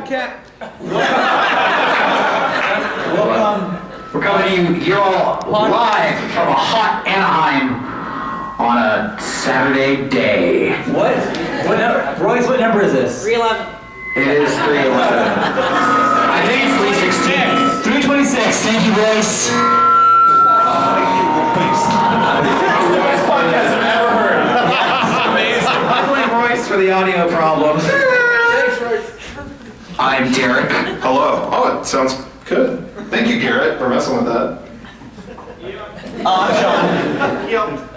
podcast. Welcome. We're coming to you all live from a hot Anaheim on a Saturday day. What number? Royce, what number is this? 311. It is 311. I think it's 316. 326. Thank you, Royce. Best podcast I've ever heard. Amazing. I blame Royce for the audio problems. Thanks, Royce. I'm Derek. Hello. Oh, it sounds good. Thank you, Garrett, for messing with that. I'm Sean.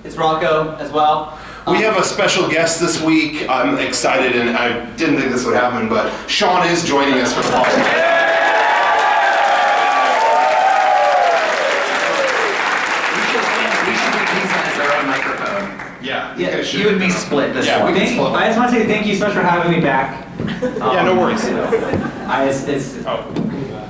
It's Rocco as well. We have a special guest this week. I'm excited, and I didn't think this would happen, but Sean is joining us for the podcast. We should do these as our own microphone. Yeah, Yeah, guys should. you and me split this one. we can split. I just want to say thank you so much for having me back. Yeah, no worries.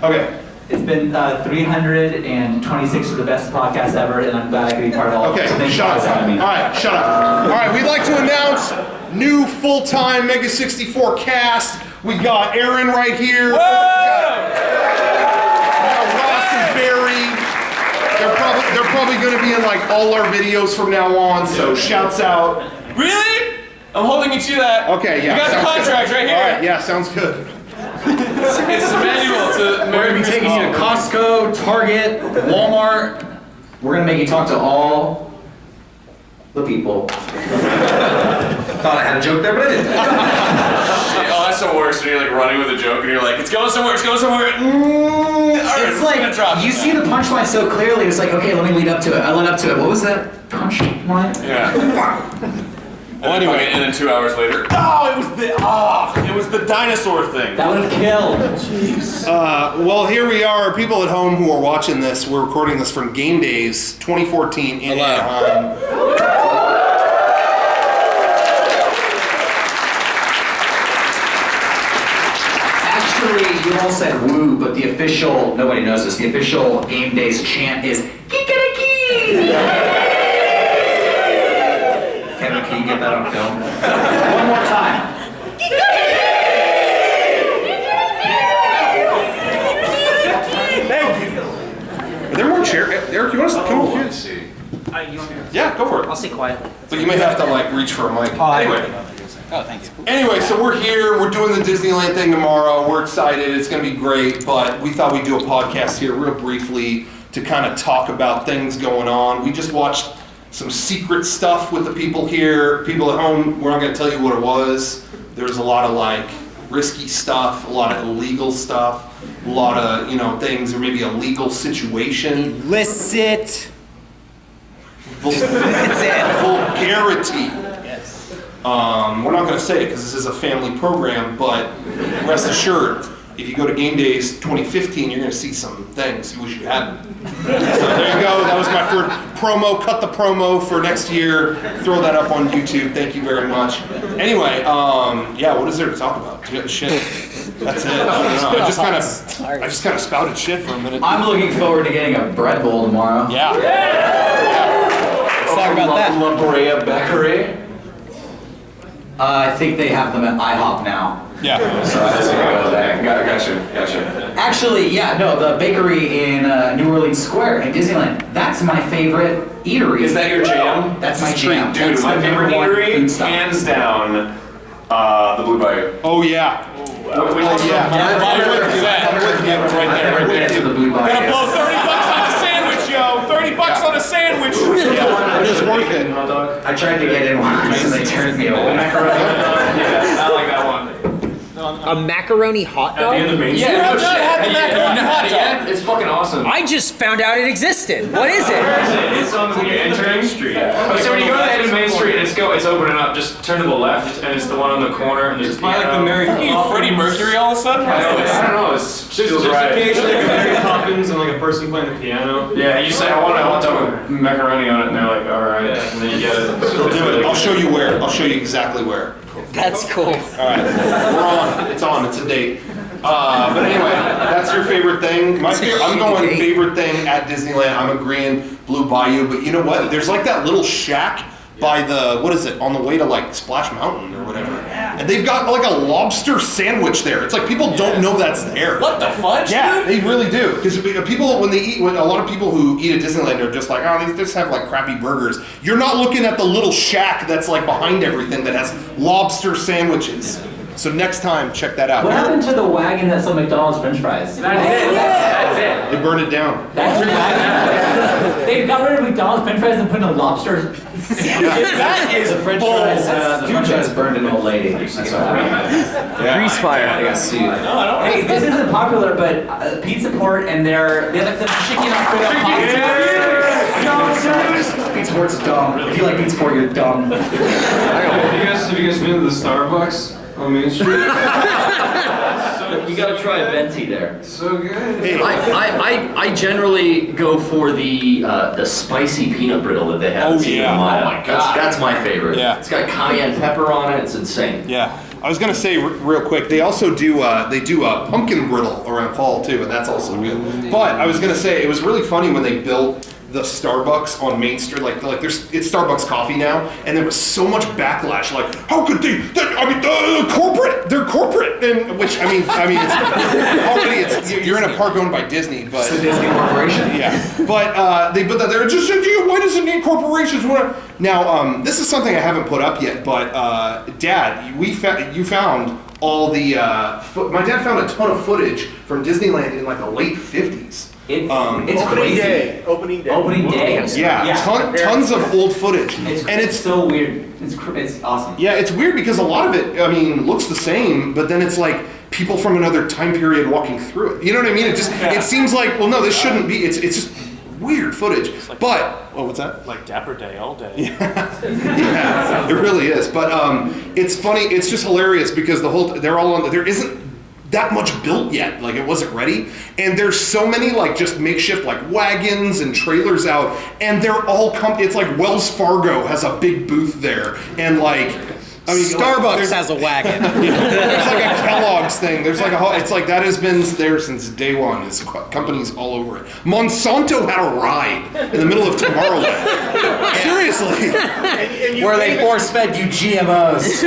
Okay. It's been 326 of the best podcasts ever, and I'm glad I could be part of all of it. Okay, So thank you shut for up. having me. All right, shut up. All right, we'd like to announce new full-time MEGA64 cast. We got Aaron right here. We got Ross and Barry. They're probably going to be in like all our videos from now on. So shouts out. Really? I'm holding you to that. Okay, yeah. You got the sounds contract good. right here. All right, yeah, sounds good. It's a manual. It's a We're gonna be taking you to Costco, Target, Walmart. We're gonna make you talk to all the people. Thought I had a joke there, but I didn't. Oh, that's the worst when you're like running with a joke and you're like, it's going somewhere, it's going somewhere. All right, It's gonna drop like, you it. see the punchline so clearly, it's like, okay, let me lead up to it. I led up to it. What was that punchline? Yeah. Well, anyway, and then 2 hours later, it was the dinosaur thing. That would have killed. Well, here we are, people at home who are watching this. We're recording this from Game Days 2014 in Anaheim. Actually, you all said woo, but the official, nobody knows this, the official Game Days chant is Kikariki! Kevin, can you get that on film? One more time. Thank you. Are there more chairs? Eric, you want to come over here? Yeah, go for it. I'll stay quietly. But you may have to like reach for a mic. Anyway. Oh, thank you. Anyway, so we're here, we're doing the Disneyland thing tomorrow, we're excited, it's gonna be great, but we thought we'd do a podcast here real briefly to kind of talk about things going on. We just watched some secret stuff with the people here, people at home, we're not gonna tell you what it was. There's a lot of like risky stuff, a lot of illegal stuff, a lot of, things, or maybe a legal situation. Illicit. Vulgarity. We're not going to say it because this is a family program, but rest assured, if you go to Game Days 2015, you're going to see some things you wish you hadn't. So there you go. That was my first promo. Cut the promo for next year. Throw that up on YouTube. Thank you very much. Anyway, yeah, what is there to talk about? Shit. That's it. I don't know. I just kind of spouted shit for a minute. I'm looking forward to getting a bread bowl tomorrow. Yeah. Let's talk about that. La Brea Bakery. I think they have them at IHOP now. Yeah. So I just go there. Gotcha. Actually, yeah, no, the bakery in New Orleans Square in Disneyland, that's my favorite eatery. Is that your jam? That's my jam. Dude, That's my the favorite number one eatery, food stop. hands down, the Blue Bayou. Oh, yeah. Yeah. I'm with you. Right there. To the Blue Bayou. Gotta blow $30 on a sandwich, yo! $30 on a sandwich! But it's worth it. I tried to get in once and they turned me away. Yeah, I like that one. A macaroni hot dog? Yeah, no shit. had the macaroni hot dog. Yeah, it's fucking awesome. I just found out it existed. What is it? It's on the Main Street. So when you go to the end of Main Street, it's opening up. Just turn to the left, and it's the one on the corner. And there's By like the Mary Freddie Mercury all of a sudden? I don't know. It feels right. Occasionally like a Mary Poppins and like a person playing the piano. Yeah, you say I want that with macaroni on it, and they're like, all right, and then you get it. They'll do it. I'll show you where. I'll show you exactly where. That's cool. All right, we're on. It's on. It's a date. But anyway, that's your favorite thing. I'm going favorite thing at Disneyland. I'm agreeing Blue Bayou, but you know what? There's like that little shack by the, what is it, on the way to like Splash Mountain or whatever. And and they've got like a lobster sandwich there. It's like people don't know that's there. What the fudge? Yeah, they really do. Because people, when a lot of people who eat at Disneyland are just like, oh, they just have like crappy burgers. You're not looking at the little shack that's like behind everything that has lobster sandwiches. So next time, check that out. What happened to the wagon that sold McDonald's French fries? That's it. They burned it down. That's the wagon. They got rid of McDonald's French fries and put in a lobster. That is The French fries burned an old lady. That's what happened. Grease fire. I got sued. Hey, this isn't popular, but Pizza Port and they have the chicken Alfredo pasta. Pizza Port's dumb. If you like Pizza Port, you're dumb. Have you guys been to the Starbucks on Main Street? You gotta try venti there. So good. I generally go for the spicy peanut brittle that they have. Oh, yeah. Oh my god. That's my favorite. Yeah. It's got cayenne pepper on it. It's insane. Yeah. I was gonna say real quick, they also do a pumpkin brittle around fall too, and that's also good. But I was gonna say it was really funny when they built the Starbucks on Main Street, like it's Starbucks coffee now, and there was so much backlash. Like, how could they? They're corporate, and which I mean, it's you're in a park owned by Disney, but It's the Disney Corporation. yeah, but they put that there. Just why does it need corporations? Now, this is something I haven't put up yet, but Dad, you found all the. My dad found a ton of footage from Disneyland in like the late '50s. It's crazy. Opening day. Opening day. Yeah, tons of old footage, and it's so weird. It's awesome. yeah, it's weird because a lot of it, I mean, looks the same, but then it's like people from another time period walking through it. You know what I mean? It seems like, well, no, this shouldn't be. It's just weird footage. But what's that? Like Dapper Day all day. Yeah, it really is. But it's funny. It's just hilarious because they're all on. There isn't that much built yet. Like it wasn't ready, and there's so many like just makeshift like wagons and trailers out, and they're all it's like Wells Fargo has a big booth there, and like. I mean, Starbucks has a wagon. There's like a Kellogg's thing. There's like a whole. It's like that has been there since day one. It's companies all over it. Monsanto had a ride in the middle of Tomorrowland. Seriously. Where they force-fed you GMOs.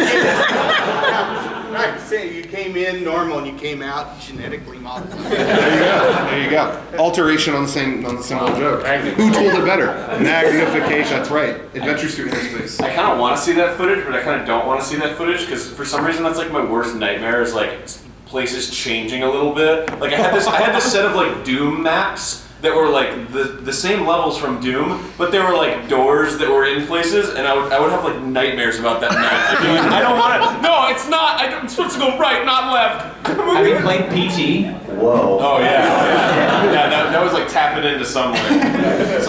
Right, say you came in normal and you came out genetically modified. There you go. Alteration on the same old joke. Who told it better? Magnification. That's right. Adventures through inner space. I kind of want to see that footage, but I kind of don't want to see that footage because for some reason that's like my worst nightmare is like places changing a little bit. Like I had this set of like Doom maps that were like the same levels from Doom, but they were like doors that were in places, and I would have like nightmares about that night. I'd be like, I don't want to. No, it's not. I'm supposed to go right, not left. Have you played PT? Whoa. Oh yeah. That was like tapping into some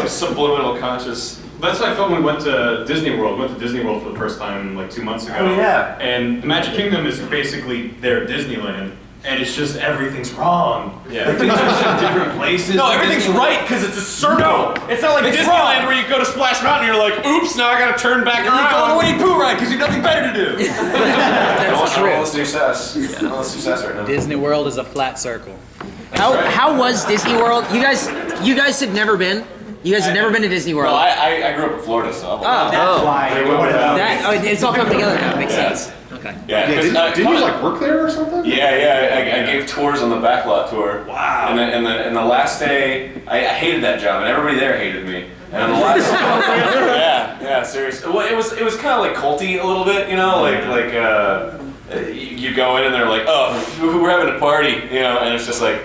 subliminal conscious. That's how I felt when we went to Disney World. We went to Disney World for the first time like 2 months ago. Oh, yeah. And the Magic Kingdom is basically their Disneyland. And it's just everything's wrong. Yeah. Like, things are just in different places. No, everything's right because it's a circle. No, it's not like Disneyland where you go to Splash Mountain and you're like, oops, now I gotta turn back around. You go on the Winnie Pooh ride because you have nothing better to do. That's true. Let's do sass. Let's do sass right now. Disney World is a flat circle. How was Disney World? You guys had never been? You guys had never been to Disney World? No, I grew up in Florida, so. That's why. It's all come together now. It makes sense. Okay. Yeah, Didn't you like work there or something? Yeah. I gave tours on the backlot tour. Wow. And the last day, I hated that job, and everybody there hated me. And on the last, yeah, seriously. Well, it was kind of like culty a little bit, you know, like you go in and they're like, oh, we're having a party, you know, and it's just like,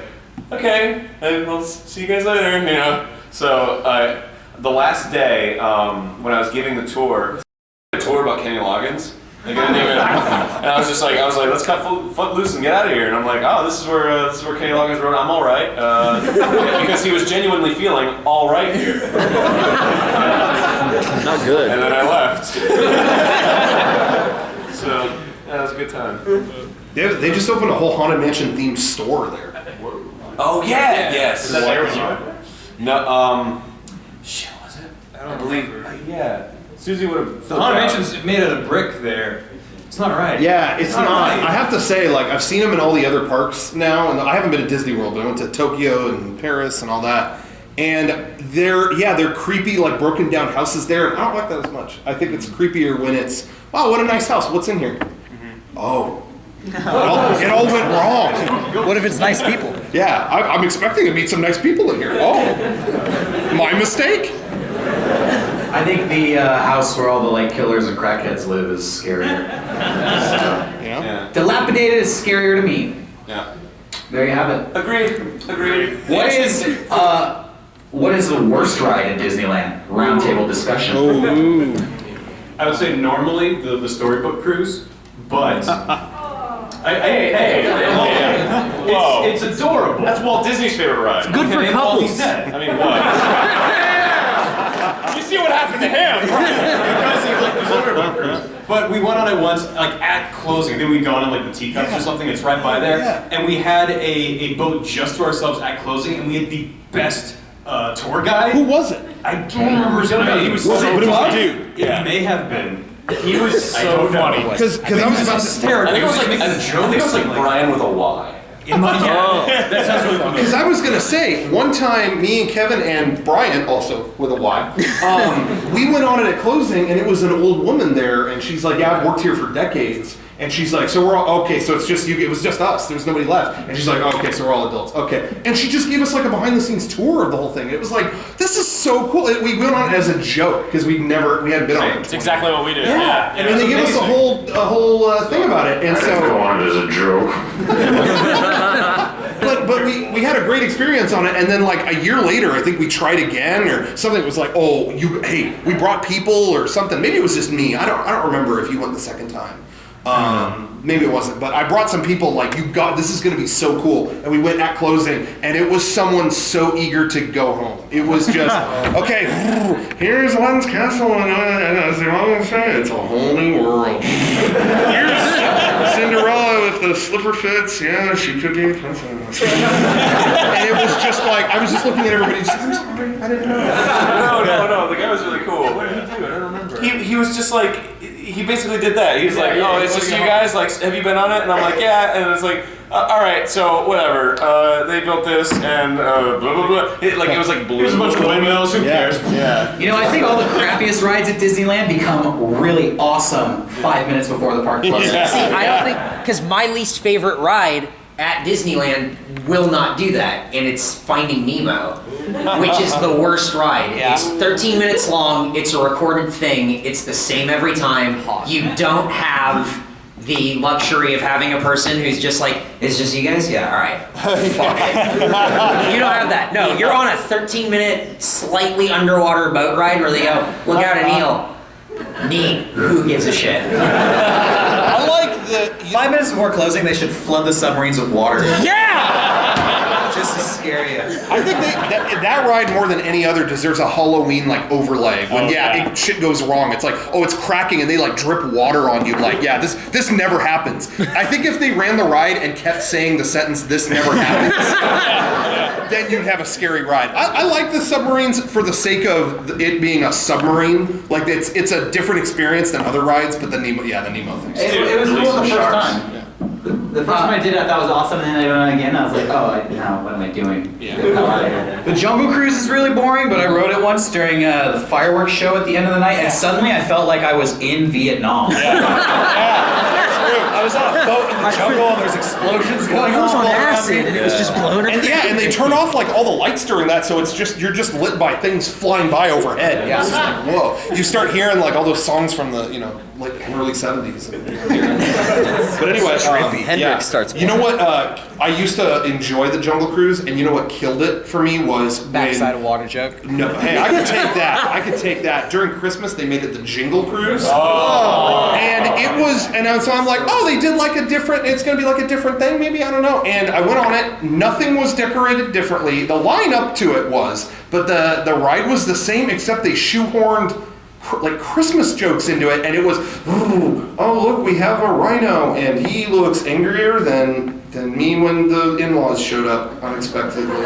okay, I'll see you guys later, you know. So the last day, when I was giving the tour, a tour about Kenny Loggins. Like, I didn't even, and I was like, let's cut foot loose and get out of here. And I'm like, oh, this is where Kenny Loggins wrote, I'm all right, because he was genuinely feeling all right here. Not good. And then I left. So yeah, it was a good time. They just opened a whole Haunted Mansion themed store there. Oh yeah, yes. Was that there with you? No, shit, was it? I don't believe. Yeah. Susie would have. The Haunted Mansion's made out of brick there. It's not right. Yeah, it's not. right. I have to say, like, I've seen them in all the other parks now, and I haven't been to Disney World, but I went to Tokyo and Paris and all that. And they're creepy, like broken down houses there, and I don't like that as much. I think it's creepier when it's, wow, what a nice house. What's in here? oh. It all went wrong. What if it's nice people? Yeah, I'm expecting to meet some nice people in here. Oh, my mistake. I think the house where all the like killers and crackheads live is scarier. Yeah. Dilapidated is scarier to me. Yeah. There you have it. Agreed. What is the worst ride in Disneyland? Roundtable discussion. I would say normally the storybook cruise, but Whoa. it's adorable. That's Walt Disney's favorite ride. Good for couples. I mean, what? You see what happened to him? Because he liked the storybook cruise. But we went on it once, like at closing. Then we'd gone on like the teacups or something. It's right by there, and we had a boat just to ourselves at closing, and we had the best tour guide. Who was it? I don't remember his name. He was so But it was a funny. dude. It may have been. He was so funny. Because I was about to hysterical. I think it was like Brian with a Y. That sounds really familiar. Because I was gonna say, one time, me and Kevin and Brian, also with a Y, we went on it at closing, and it was an old woman there, and she's like, "Yeah, I've worked here for decades." And she's like, "So we're all okay? So it's just you? It was just us. There was nobody left." And she's like, "Okay, so we're all adults. Okay." And she just gave us like a behind-the-scenes tour of the whole thing. It was like, "This is so cool." We went on it as a joke because we hadn't been on it. It's exactly what we did. Yeah, and they gave us a whole thing about it, and so. on it as a joke. But we had a great experience on it, and then like a year later, I think we tried again or something. It was like, oh, hey, we brought people or something. Maybe it was just me. I don't remember if you went the second time. Maybe it wasn't, but I brought some people. Like, this is going to be so cool, and we went at closing, and it was someone so eager to go home. It was just okay. Here's Len's castle, and it's a whole new world. Here's Cinderella with the slipper fits. Yeah, she could be a princess. And it was just like I was just looking at everybody. Just, I'm sorry, I didn't know. No. The guy was really cool. What did he do? I don't remember. He was just like. He basically did that. He was like, "Oh, it's just you guys. Like, have you been on it?" And I'm like, "Yeah." And it's like, "All right, so whatever. They built this and blah blah blah." It was like blue. There's a bunch of windmills. Who cares? Yeah. You know, I think all the crappiest rides at Disneyland become really awesome 5 minutes before the park closes. See, I don't think, because my least favorite ride at Disneyland will not do that, and it's Finding Nemo, which is the worst ride. Yeah. It's 13 minutes long, it's a recorded thing, it's the same every time. You don't have the luxury of having a person who's just like, it's just you guys? Yeah, alright. Fuck it. You don't have that. No, you're on a 13-minute, slightly underwater boat ride where they go, look out and Neil. Neat. Who gives a shit? I like the 5 minutes before closing, they should flood the submarines with water. Yeah! Just to scare you. I think that ride more than any other deserves a Halloween like overlay. When shit goes wrong, it's like, oh, it's cracking and they like drip water on you. Like, yeah, this never happens. I think if they ran the ride and kept saying the sentence, "This never happens," then you'd have a scary ride. I like the submarines for the sake of it being a submarine. Like it's a different experience than other rides. But the Nemo thing. It was cool the first time. The first time I did it, I thought it was awesome, and then I went on again, I was like, now what am I doing? Yeah. The Jungle Cruise is really boring, but I rode it once during the fireworks show at the end of the night, and suddenly I felt like I was in Vietnam. I was on a boat in the jungle, and there's explosions going on. It was on acid, and it was just blowing And and they turn off like all the lights during that, so it's just you're just lit by things flying by overhead. Yeah. It's just like, whoa! You start hearing like all those songs from the like early '70s. But anyway, Hendrix starts You know what? I used to enjoy the Jungle Cruise, and you know what killed it for me was backside of water joke. No, hey, I could take that. I could take that. During Christmas, they made it the Jingle Cruise. And it was, so I'm like, oh, they did like a different, it's going to be like a different thing, maybe, I don't know. And I went on it, nothing was decorated differently. The line up to it was, but the ride was the same, except they shoehorned like Christmas jokes into it, and it was, oh, look, we have a rhino, and he looks angrier than me when the in-laws showed up unexpectedly.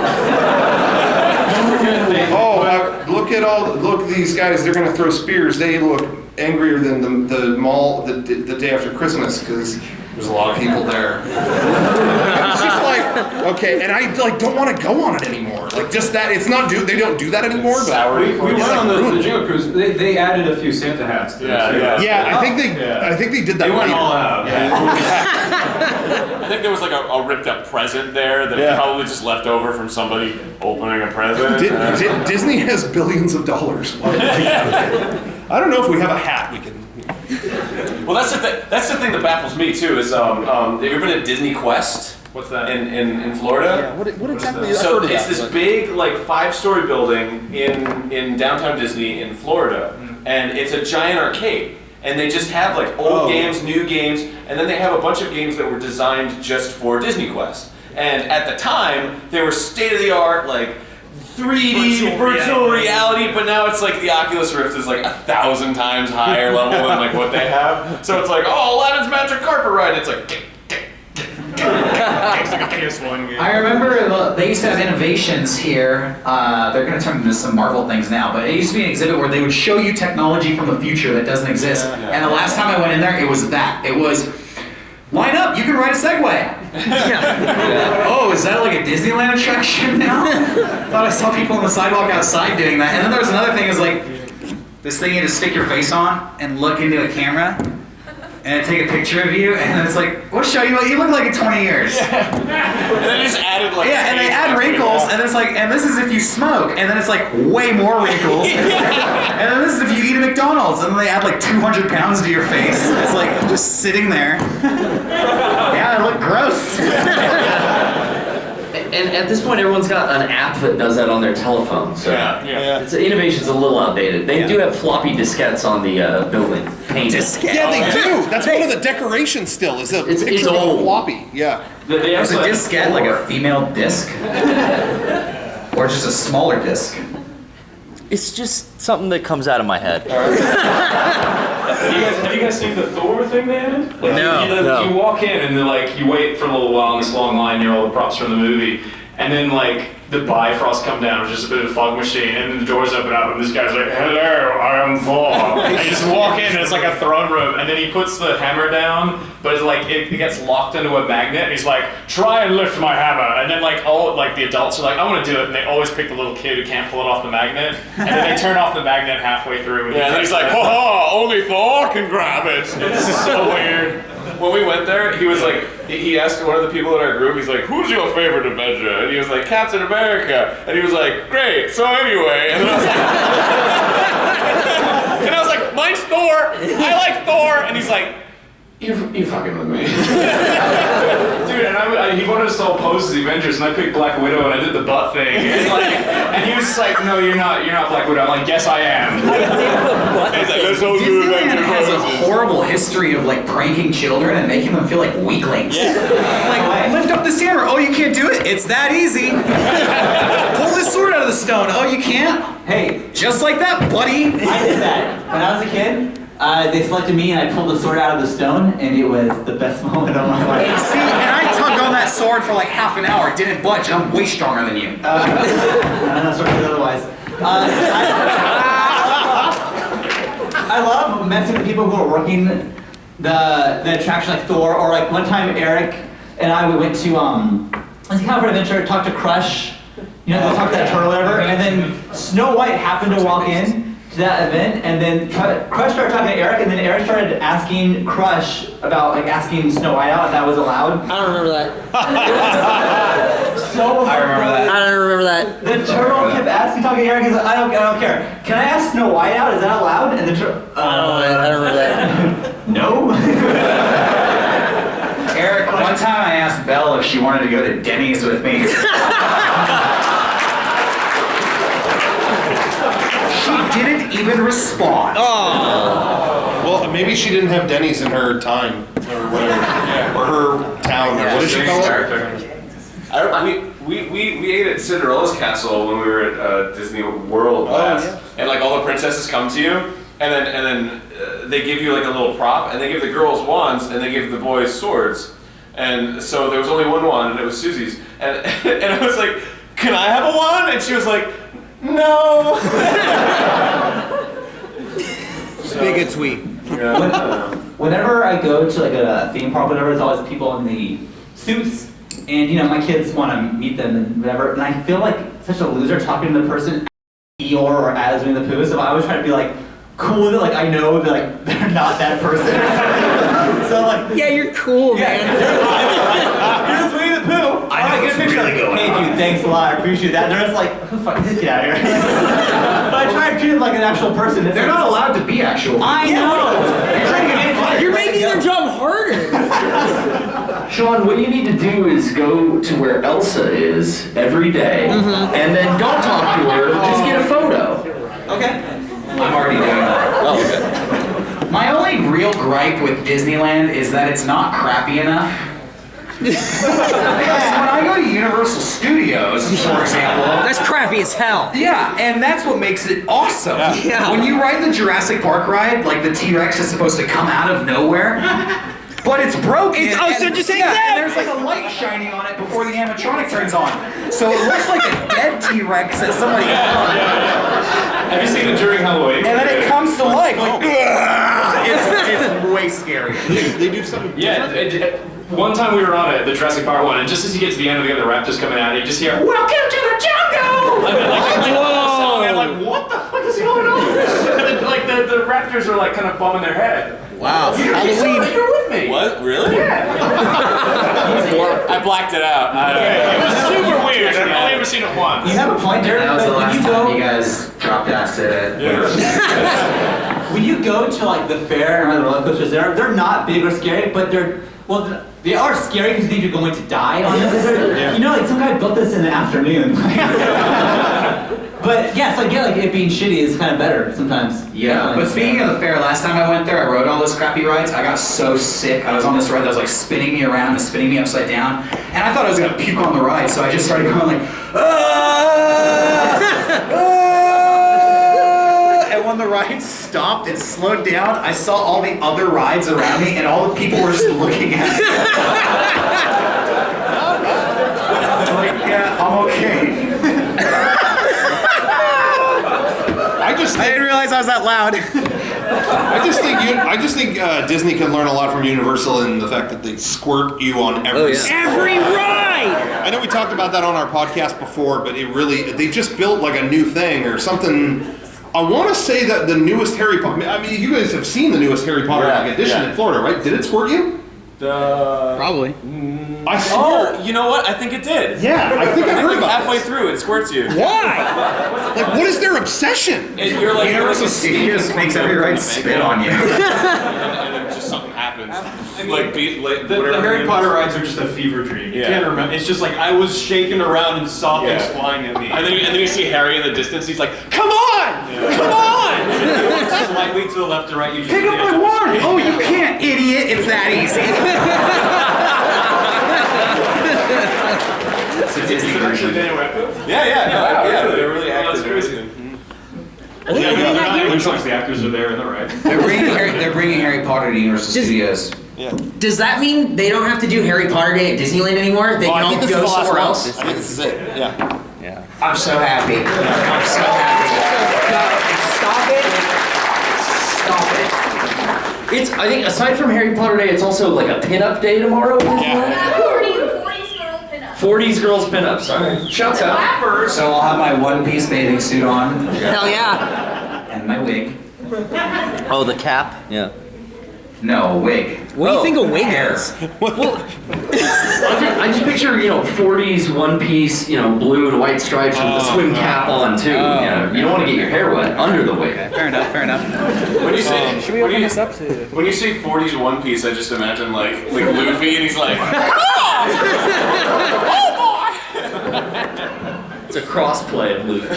Look, these guys, they're gonna throw spears. They look angrier than the mall the day after Christmas because there's a lot of people there. It's just like, Okay, and I like don't want to go on it anymore. Like just that, it's not they don't do that anymore. But We went on the Jingle Cruise. They added a few Santa hats. Yeah, I think they did that. They went later. all out. I think there was like a ripped up present there that probably just left over from somebody opening a present. Disney has billions of dollars. I don't know if we have a hat we can. Well, that's the thing. That's the thing that baffles me too. Is have you ever been at Disney Quest? What's that? In Florida? Yeah, what exactly? I've So heard of it's that, this but- big like 5-story building in downtown Disney in Florida, and it's a giant arcade. And they just have like old games, new games, and then they have a bunch of games that were designed just for Disney Quest. And at the time, they were state of the art, like 3D virtual reality, but now it's like the Oculus Rift is like 1,000 times higher level than like what they have. So it's like, oh, Aladdin's Magic Carpet Ride. It's like. It's like a PS1 game. I remember they used to have innovations here. They're going to turn into some Marvel things now, but it used to be an exhibit where they would show you technology from the future that doesn't exist. And the last time I went in there, it was that. It was, line up, you can ride a Segway. Oh, is that like a Disneyland attraction now? Thought I saw people on the sidewalk outside doing that. And then there was another thing, is like, this thing you just stick your face on and look into a camera. And I take a picture of you, and it's like, we'll show you what you look like in 20 years. And they just added like. Yeah, and they add wrinkles, and it's like, and this is if you smoke, and then it's like way more wrinkles. And then this is if you eat at McDonald's, and then they add like 200 pounds to your face. It's like, I'm just sitting there. Yeah, I look gross. And at this point, everyone's got an app that does that on their telephone. So innovation's a little outdated. They do have floppy diskettes on the building. Yeah, they do. That's one of the decorations still, is a picture of a floppy. Yeah. Is a diskette like a female disc? Or just a smaller disc? It's just something that comes out of my head. Have you guys seen the Thor thing they added? Like, No. You walk in and then like you wait for a little while in this long line near all the props from the movie, and then like the Bifrost come down, which is a bit of a fog machine, and then the doors open up and this guy's like, "Hello, I am Thor." And you just walk in and it's like a throne room, and then he puts the hammer down, but it's like it gets locked into a magnet, and he's like, "Try and lift my hammer," and then like all like the adults are like, "I want to do it," and they always pick the little kid who can't pull it off the magnet, and then they turn off the magnet halfway through. And And he's like, "Oh, only Thor can grab it." It's so weird. When we went there, he was like, he asked one of the people in our group, he's like, "Who's your favorite Avenger?" And he was like, "Captain America." And he was like, "Great, so anyway." And then I was like, "Mine's Thor. I like Thor." And he's like, You're fucking with me. Dude, and he wanted us to all pose as the Avengers, and I picked Black Widow, and I did the butt thing, and he was just like, "No, you're not Black Widow." I'm like, "Yes, I am." Disneyland has a horrible history of like pranking children and making them feel like weaklings. Like, lift up this hammer. Oh, you can't do it? It's that easy. Pull this sword out of the stone. Oh, you can't? Hey, just like that, buddy. I did that when I was a kid. They selected me and I pulled the sword out of the stone, and it was the best moment of my life. See, and I tugged on that sword for like half an hour. It didn't budge. I'm way stronger than you. I'm not sure otherwise. I love messing with people who are working the attraction, like Thor, or like one time Eric and I, we went to it's kind of an adventure, talked to Crush, you know, they talked to that turtle or whatever, and then Snow White happened to walk in to that event, and then Crush started talking to Eric, and then Eric started asking Crush about like asking Snow White out if that was allowed. I don't remember that. I remember that. I don't remember that. The turtle kept asking, talking to Eric. He's like, I don't care. Can I ask Snow White out? Is that allowed? And the turtle, I don't remember that. no. Eric, one time I asked Belle if she wanted to go to Denny's with me. She didn't even respond. Well, maybe she didn't have Denny's in her time, or whatever, or her town, or what did she call it? We ate at Cinderella's castle when we were at Disney World last, and like all the princesses come to you, and then they give you like a little prop, and they give the girls wands, and they give the boys swords, and so there was only one wand, and it was Susie's, and I was like, "Can I have a wand?" And she was like, "No." Big tweet. Whenever I go to like a theme park, whatever, it's always people in the suits and my kids want to meet them and whatever, and I feel like such a loser talking to the person Eeyore or as Winnie the Pooh, so I always try to be like cool that I know that they're not that person. So yeah, you're cool, man. Here's Winnie the Pooh. I know, get a picture. Really hey dude, thanks a lot, I appreciate that. And they're just like, who the fuck, just get out of here. But I try to treat them like an actual person. They're not allowed to be actual. I know. You're making their job harder. Sean, what you need to do is go to where Elsa is every day, and then don't talk to her, just get a photo. Okay. I'm already doing that. Oh, okay. My only real gripe with Disneyland is that it's not crappy enough. Because when I go to Universal Studios, for example, That's crappy as hell. yeah, and that's what makes it awesome. Yeah. When you ride the Jurassic Park ride, like the T-Rex is supposed to come out of nowhere, but it's broken. So just say and that. there's like a light shining on it before the animatronic turns on, so it looks like a dead T-Rex that somebody. Have you seen it during Halloween? And then it comes to life, like it's way scary. They do something. Yeah, one time we were on it, the Jurassic Park one, and just as you get to the end of the other raptors coming out, you just hear, "Welcome to the jungle!" And then, I'm like, what the fuck is going on? And then, like the raptors are like kind of bumming their head. Wow. You're with me. What? Really? Yeah. I blacked it out. It was super weird. I've only ever seen it once. You have a point there. That was the when last you time go, you guys dropped acid. when you go to like the fair and the roller coasters, they're not big or scary, but they are scary because you think you're going to die on them. Like some guy built this in the afternoon. But yeah, so I get like it being shitty is kind of better sometimes. Yeah, but speaking of the fair, last time I went there, I rode all those crappy rides. I got so sick. I was on this ride that was like spinning me around and spinning me upside down, and I thought I was gonna puke on the ride. So I just started going like, and when the ride stopped and slowed down, I saw all the other rides around me, and all the people were just looking at me. I'm like, yeah, I'm okay. I didn't realize I was that loud. I just think Disney can learn a lot from Universal in the fact that they squirt you on every. Every ride. I know we talked about that on our podcast before, but they just built like a new thing or something. I want to say that the newest Harry Potter. I mean, you guys have seen the newest Harry Potter edition in Florida, right? Did it squirt you? Probably. I swear. Oh, you know what? I think it did. Yeah, I think I heard about halfway this. through, it squirts you. Why? Like, what is their obsession? And you're like, Universal Studios makes every ride spit on you. and then just something happens. The Harry Potter rides are just a fever dream. You can't remember. It's just like I was shaking around and saw things flying at me. And then you see Harry in the distance. He's like, "Come on, come on!" Slightly to the left or right. You just Pick up my wand! Oh, you can't, idiot! It's that easy. It's a Disney version. Yeah, they're really active. Looks like the actors are there in the ride. They're bringing Harry Potter to Universal Studios. Does that mean they don't have to do Harry Potter Day at Disneyland anime? They can all go somewhere else? I think this is it. Yeah. I'm so happy. I'm so happy. Stop it. I think aside from Harry Potter Day, it's also like a pinup day tomorrow. 40s girls pinup. Sorry. Shouts out. So I'll have my one-piece bathing suit on. Hell yeah. And my wig. Oh, the cap? Yeah. No, a wig. What do you think a wig is? I just picture, 40s one piece, blue and white stripes with the swim cap on too. You don't want to get your hair wet under the wig. Fair enough. When you say, Should we open this up to? when you say 40s One Piece, I just imagine like Luffy, and he's like, "Oh boy!" It's a cross-play of Luke.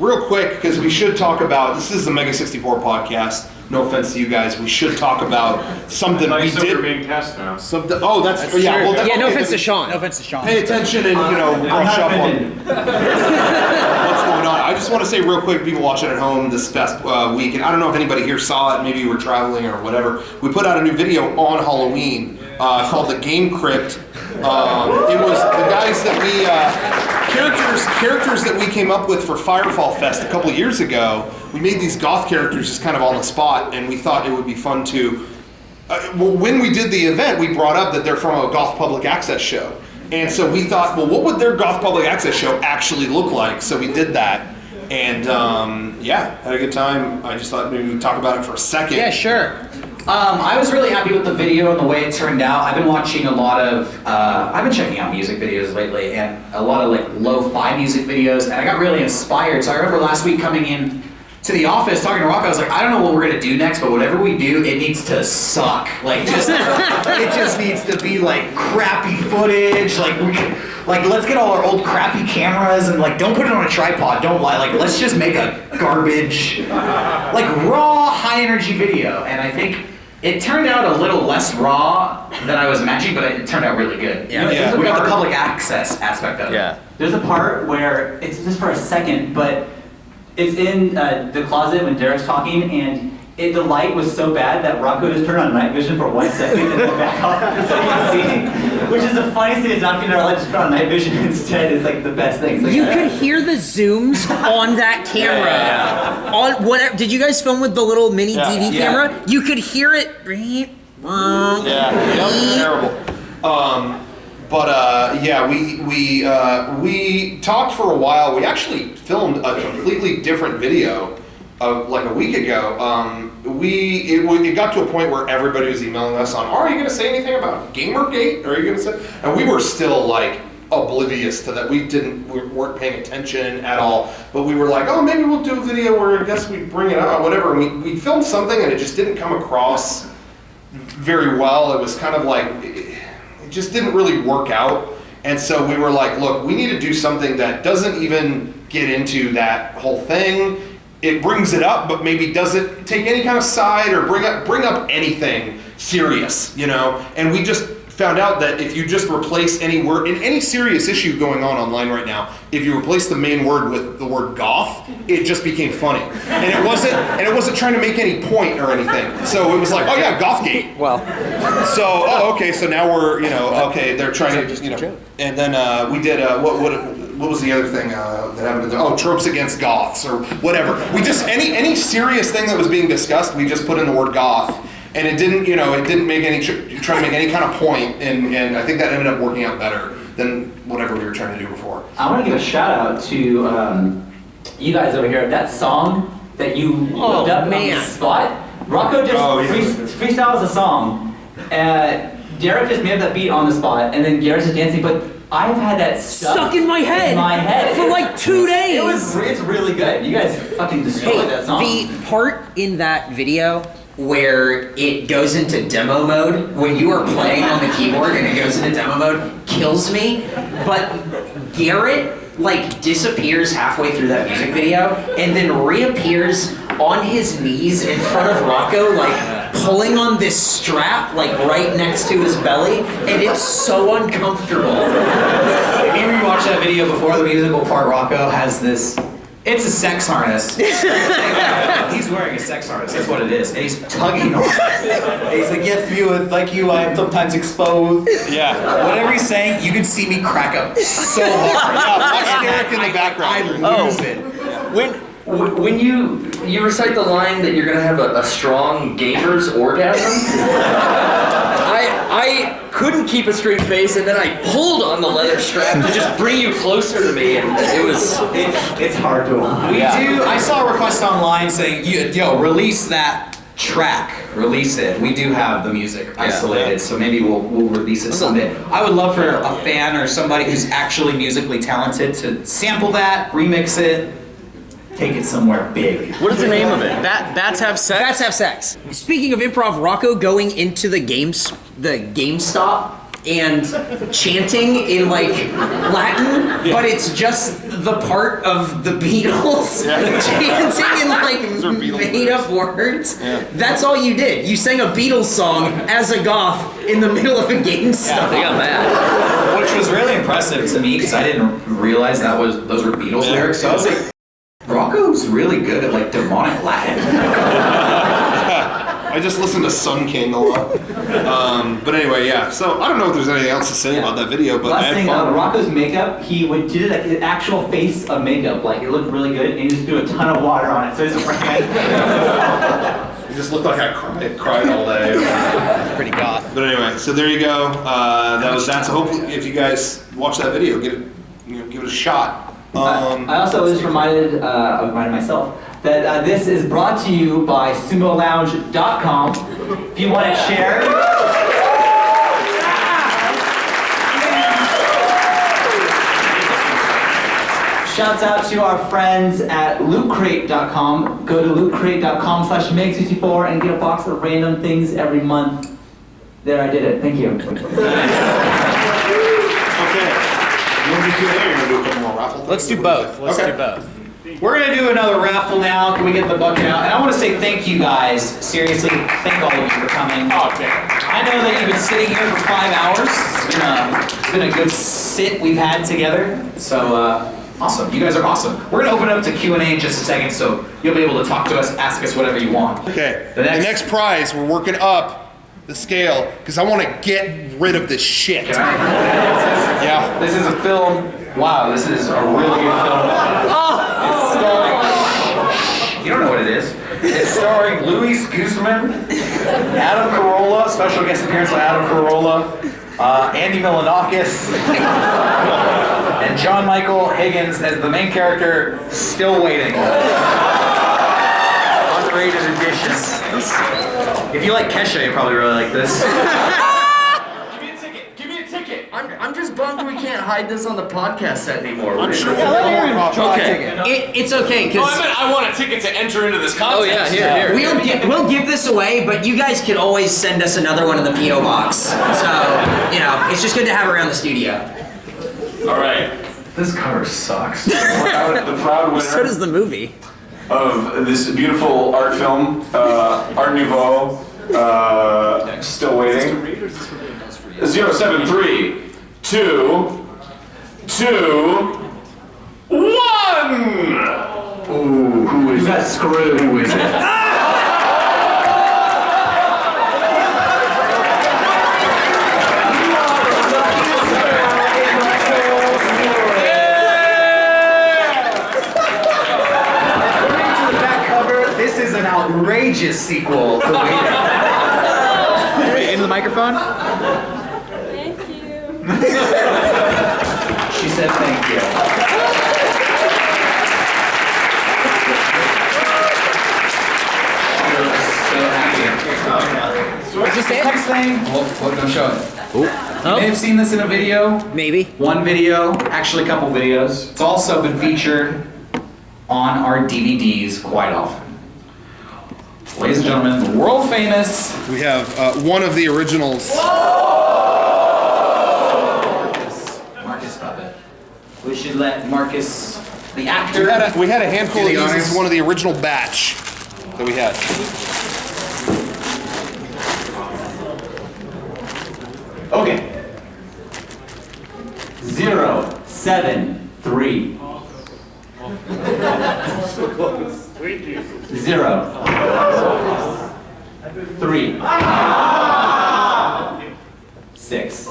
Real quick, because we should talk about, this is the MEGA64 podcast. No offense to you guys, we should talk about something we did. being cast now. Something. Oh, that's yeah. Well, Yeah, no okay, offense to Sean. No offense to Sean. Pay attention and brush up on what's going on. I just want to say real quick, people watching at home this past week, and I don't know if anybody here saw it. Maybe you were traveling or whatever. We put out a new video on Halloween called "The Game Crypt." It was the guys that we characters that we came up with for Firefall Fest a couple years ago. We made these goth characters just kind of on the spot, and we thought it would be fun to when we did the event, we brought up that they're from a Goth Public Access show. And so we thought, well, what would their Goth Public Access show actually look like? So we did that. And yeah, had a good time. I just thought maybe we'd talk about it for a second. Yeah, sure. I was really happy with the video and the way it turned out. I've been watching a lot of, I've been checking out music videos lately, and a lot of like lo-fi music videos, and I got really inspired. So I remember last week coming in to the office talking to Rocco, I was like, I don't know what we're gonna do next, but whatever we do, it needs to suck. Like just, it just needs to be like crappy footage. Like let's get all our old crappy cameras and like don't put it on a tripod. Don't lie. Like let's just make a garbage, like raw, high energy video. And I think it turned out a little less raw than I was imagining, but it turned out really good. Yeah. We got the public access aspect of it. Yeah. There's a part where it's just for a second, but it's in the closet when Derek's talking, and the light was so bad that Rocco just turned on night vision for 1 second and then back off so you can see. Which is the funniest thing, is not getting our light, just put on night vision instead. Is like the best thing. Like, You could hear the zooms on that camera. On whatever. Did you guys film with the little mini DV camera? You could hear it. Terrible. Yeah, we talked for a while. We actually filmed a completely different video like a week ago. It got to a point where everybody was emailing us on, are you going to say anything about Gamergate? Are you going to say? And we were still like oblivious to that. We weren't paying attention at all. But we were like, oh, maybe we'll do a video where I guess we bring it up, whatever. And we filmed something and it just didn't come across very well. It was kind of like, it just didn't really work out. And so we were like, look, we need to do something that doesn't even get into that whole thing. It brings it up, but maybe doesn't take any kind of side or bring up anything serious, you know? And we just found out that if you just replace any word, in any serious issue going on online right now, if you replace the main word with the word goth, it just became funny. And it wasn't trying to make any point or anything. So it was like, oh yeah, Gothgate. Well. So, oh, okay, so now we're, okay, they're trying to, and then we did, what was the other thing that happened? Oh, tropes against goths or whatever. We just, any serious thing that was being discussed, we just put in the word goth. And it didn't, it didn't make any, try to make any kind of point, and I think that ended up working out better than whatever we were trying to do before. I want to give a shout out to you guys over here. That song that you looked up on the spot, Rocco just freestyles a song. Derek just made that beat on the spot, and then Garrett's just dancing, but I've had that stuck in my head. For like 2 days. It's really good. You guys fucking destroyed that song. The part in that video where it goes into demo mode, when you are playing on the keyboard and it goes into demo mode, kills me. But Garrett disappears halfway through that music video and then reappears on his knees in front of Rocco, pulling on this strap right next to his belly, and it's so uncomfortable. If you rewatch that video before the musical part, Rocco has this. It's a sex harness. He's wearing a sex harness, that's what it is. And he's tugging on it. He's like, yes, you, I am sometimes exposed. Yeah. Whatever he's saying, you can see me crack up so hard. Yeah, watch Derek in the background. I lose it. When you recite the line that you're gonna have a strong gamer's orgasm, I couldn't keep a straight face, and then I pulled on the leather strap to just bring you closer to me, and it's hard to. I saw a request online saying, yo, release that track, release it. We do have the music isolated, so maybe we'll release it someday. I would love for a fan or somebody who's actually musically talented to sample that, remix it, take it somewhere big. What is the name of it? Bats Have Sex? Bats Have Sex. Speaking of improv, Rocco going into the GameStop and chanting in Latin, but it's just the part of the Beatles chanting in made up words. Yeah. That's all you did. You sang a Beatles song as a goth in the middle of a GameStop. Yeah, they got mad. Which was really impressive to me because I didn't realize those were Beatles lyrics. So I was like, Rocco's really good at demonic Latin. I just listen to Sun King a lot. But anyway, yeah. So I don't know if there's anything else to say about that video, but last thing, Rocco's makeup, he did an actual face of makeup. It looked really good, and he just threw a ton of water on it, so it's ran. He just looked like I cried all day. pretty goth. But anyway, so there you go. That's hopefully if you guys watch that video, give it a shot. I also was reminded myself that this is brought to you by SumoLounge.com. If you want to share. Shouts out to our friends at lootcrate.com. Go to lootcrate.com/MEG64 and get a box of random things every month. There, I did it. Thank you. Okay. You want to do Q&A or you want to do a couple more raffle things? Let's do both. Let's do both. We're gonna do another raffle now. Can we get the bucket out? And I want to say thank you guys. Seriously, thank all of you for coming. Oh, damn. I know that you've been sitting here for 5 hours. It's been a good sit we've had together. So awesome. You guys are awesome. We're gonna open it up to Q&A in just a second, so you'll be able to talk to us, ask us whatever you want. Okay. The next prize, we're working up the scale because I want to get rid of this shit. Yeah. This is a film. Wow, this is a really good film. It's starring. You don't know what it is. It's starring Luis Guzman, Adam Carolla, special guest appearance by Adam Carolla, Andy Milonakis, and John Michael Higgins as the main character. Still waiting. Underrated edition. If you like Kesha, you probably really like this. I'm just bummed we can't hide this on the podcast set anymore. I'm sure It's okay, No, because I want a ticket to enter into this contest. Oh yeah, here. we'll give this away, but you guys can always send us another one in the P.O. box. So, it's just good to have around the studio. All right. This cover sucks. The proud winner So does the movie. of this beautiful art film, Art Nouveau, still waiting. 073 2 2 1. Ooh, who is You got screwed. Who is it? This is an outrageous sequel to Waiting. Into the microphone? Thank you. She said thank you. She looks so happy. Is this it? Next thing, we're gonna show it. You may have seen this in a video. Maybe. One video, actually a couple videos. It's also been featured on our DVDs quite often. Ladies and gentlemen, the world famous. We have one of the originals. Marcus Puppet. We should let Marcus, the actor. We had a handful do of the these. This honors. is one of the original batch that we had. Okay. 073 0 3 6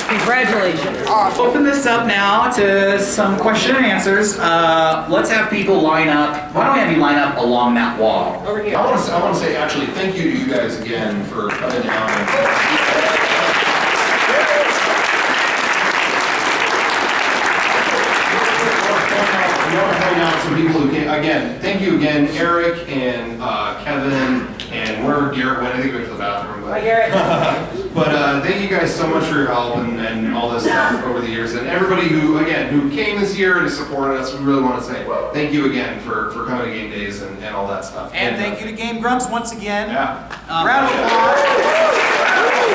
Congratulations. Open this up now to some question and answers. Let's have people line up. Why don't we have you line up along that wall? Over here. I want to say actually thank you to you guys again for coming down. I want to point out some people who came. Again, thank you again, Eric and Kevin and wherever Garrett went. I think he went to the bathroom. But, Hi, Garrett. but thank you guys so much for your help and all this stuff over the years. And everybody who came this year and supported us, we really want to say thank you again for coming to game days and all that stuff. And thank you to Game Grumps once again. Yeah. Round of applause.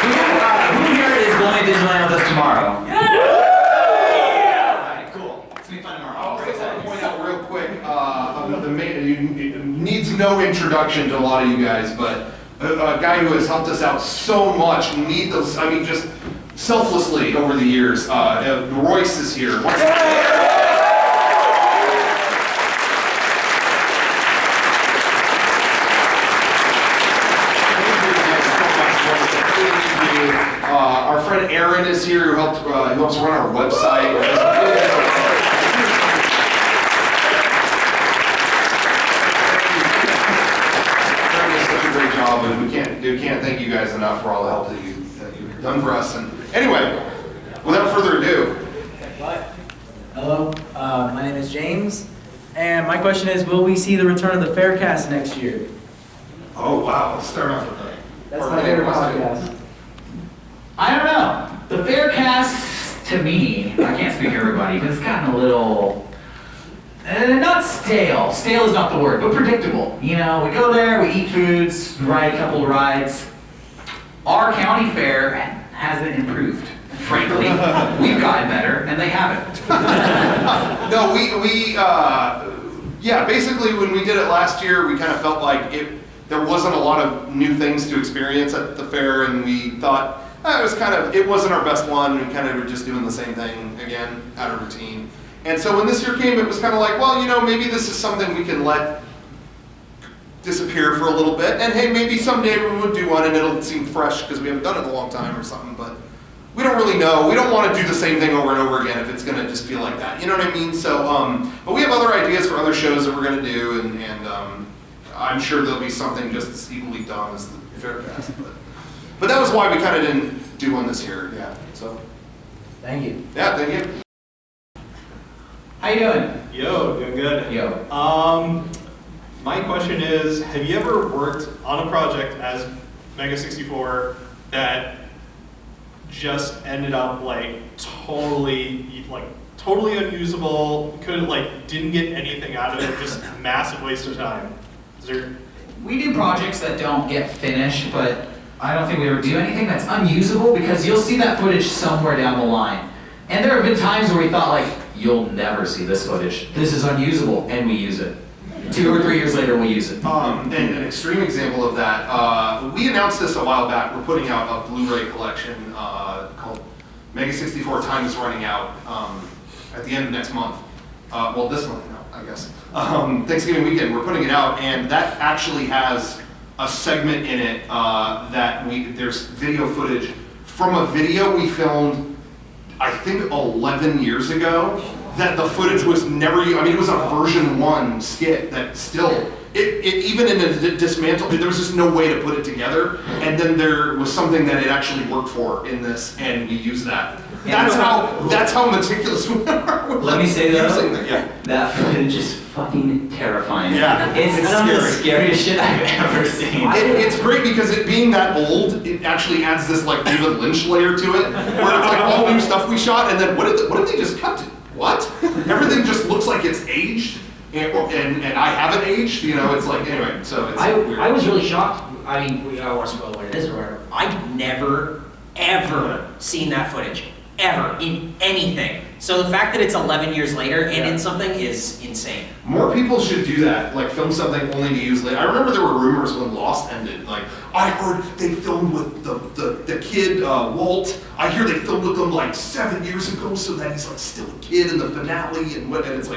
Who here is going to Disneyland with us tomorrow? Alright, cool. It's gonna be fun tomorrow. I want to point out real quick, it needs no introduction to a lot of you guys, but a guy who has helped us out so much, just selflessly over the years. Royce is here. this year who helps run our website. Such a great job, and we can't thank you guys enough for all the help that you've done for us. And anyway, without further ado. Hello, my name is James, and my question is, will we see the return of the Faircast next year? Oh wow, let's start off with that. That's my favorite podcast. I don't know. The Faircast, to me, I can't speak for everybody, but it's gotten a little, not stale. Stale is not the word, but predictable. You know, we go there, we eat foods, ride a couple of rides. Our county fair hasn't improved, frankly. We've gotten better, and they haven't. No, yeah, basically when we did it last year, we kind of felt like there wasn't a lot of new things to experience at the fair, and we thought, it wasn't our best one. We kind of were just doing the same thing again, out of routine. And so when this year came, it was kind of like, well, maybe this is something we can let disappear for a little bit. And hey, maybe someday we would do one and it'll seem fresh because we haven't done it in a long time or something. But we don't really know. We don't want to do the same thing over and over again if it's going to just feel like that. You know what I mean? So, but we have other ideas for other shows that we're going to do, and I'm sure there'll be something just as equally dumb as the Faircast. But that was why we kind of didn't do one this year. Yeah. So. Thank you. Yeah. Thank you. How you doing? Yo, doing good. Yo. My question is, have you ever worked on a project as MEGA64 that just ended up totally unusable, didn't get anything out of it, just massive waste of time? We do projects that don't get finished, but I don't think we ever do anything that's unusable because you'll see that footage somewhere down the line. And there have been times where we thought you'll never see this footage. This is unusable, and we use it. 2 or 3 years later, we'll use it. And an extreme example of that, we announced this a while back. We're putting out a Blu-ray collection called MEGA64 Time is Running Out at the end of next month. Well, this month now, I guess. Thanksgiving weekend, we're putting it out, and that actually has a segment in it there's video footage from a video we filmed, I think 11 years ago, that the footage was never, it was a version 1 skit that still, even in a dismantle, there was just no way to put it together, and then there was something that it actually worked for in this, and we used that. That's how meticulous we are. Let me say though, yeah. that footage is fucking terrifying. Yeah, it's some of the scariest shit I've ever seen. It's great because it being that old, it actually adds this David Lynch layer to it, where it's all new stuff we shot, and then what did they just cut to? What? Everything just looks like it's aged, and I haven't aged. It's anyway. So it's weird. I was really shocked. I mean, we don't want to spoil what it is or whatever. I've never, ever seen that footage. Ever. In anything. So the fact that it's 11 years later and in something is insane. More people should do that, film something only to use later. I remember there were rumors when Lost ended, I heard they filmed with the kid, Walt. I hear they filmed with him 7 years ago so that he's still a kid in the finale, and it's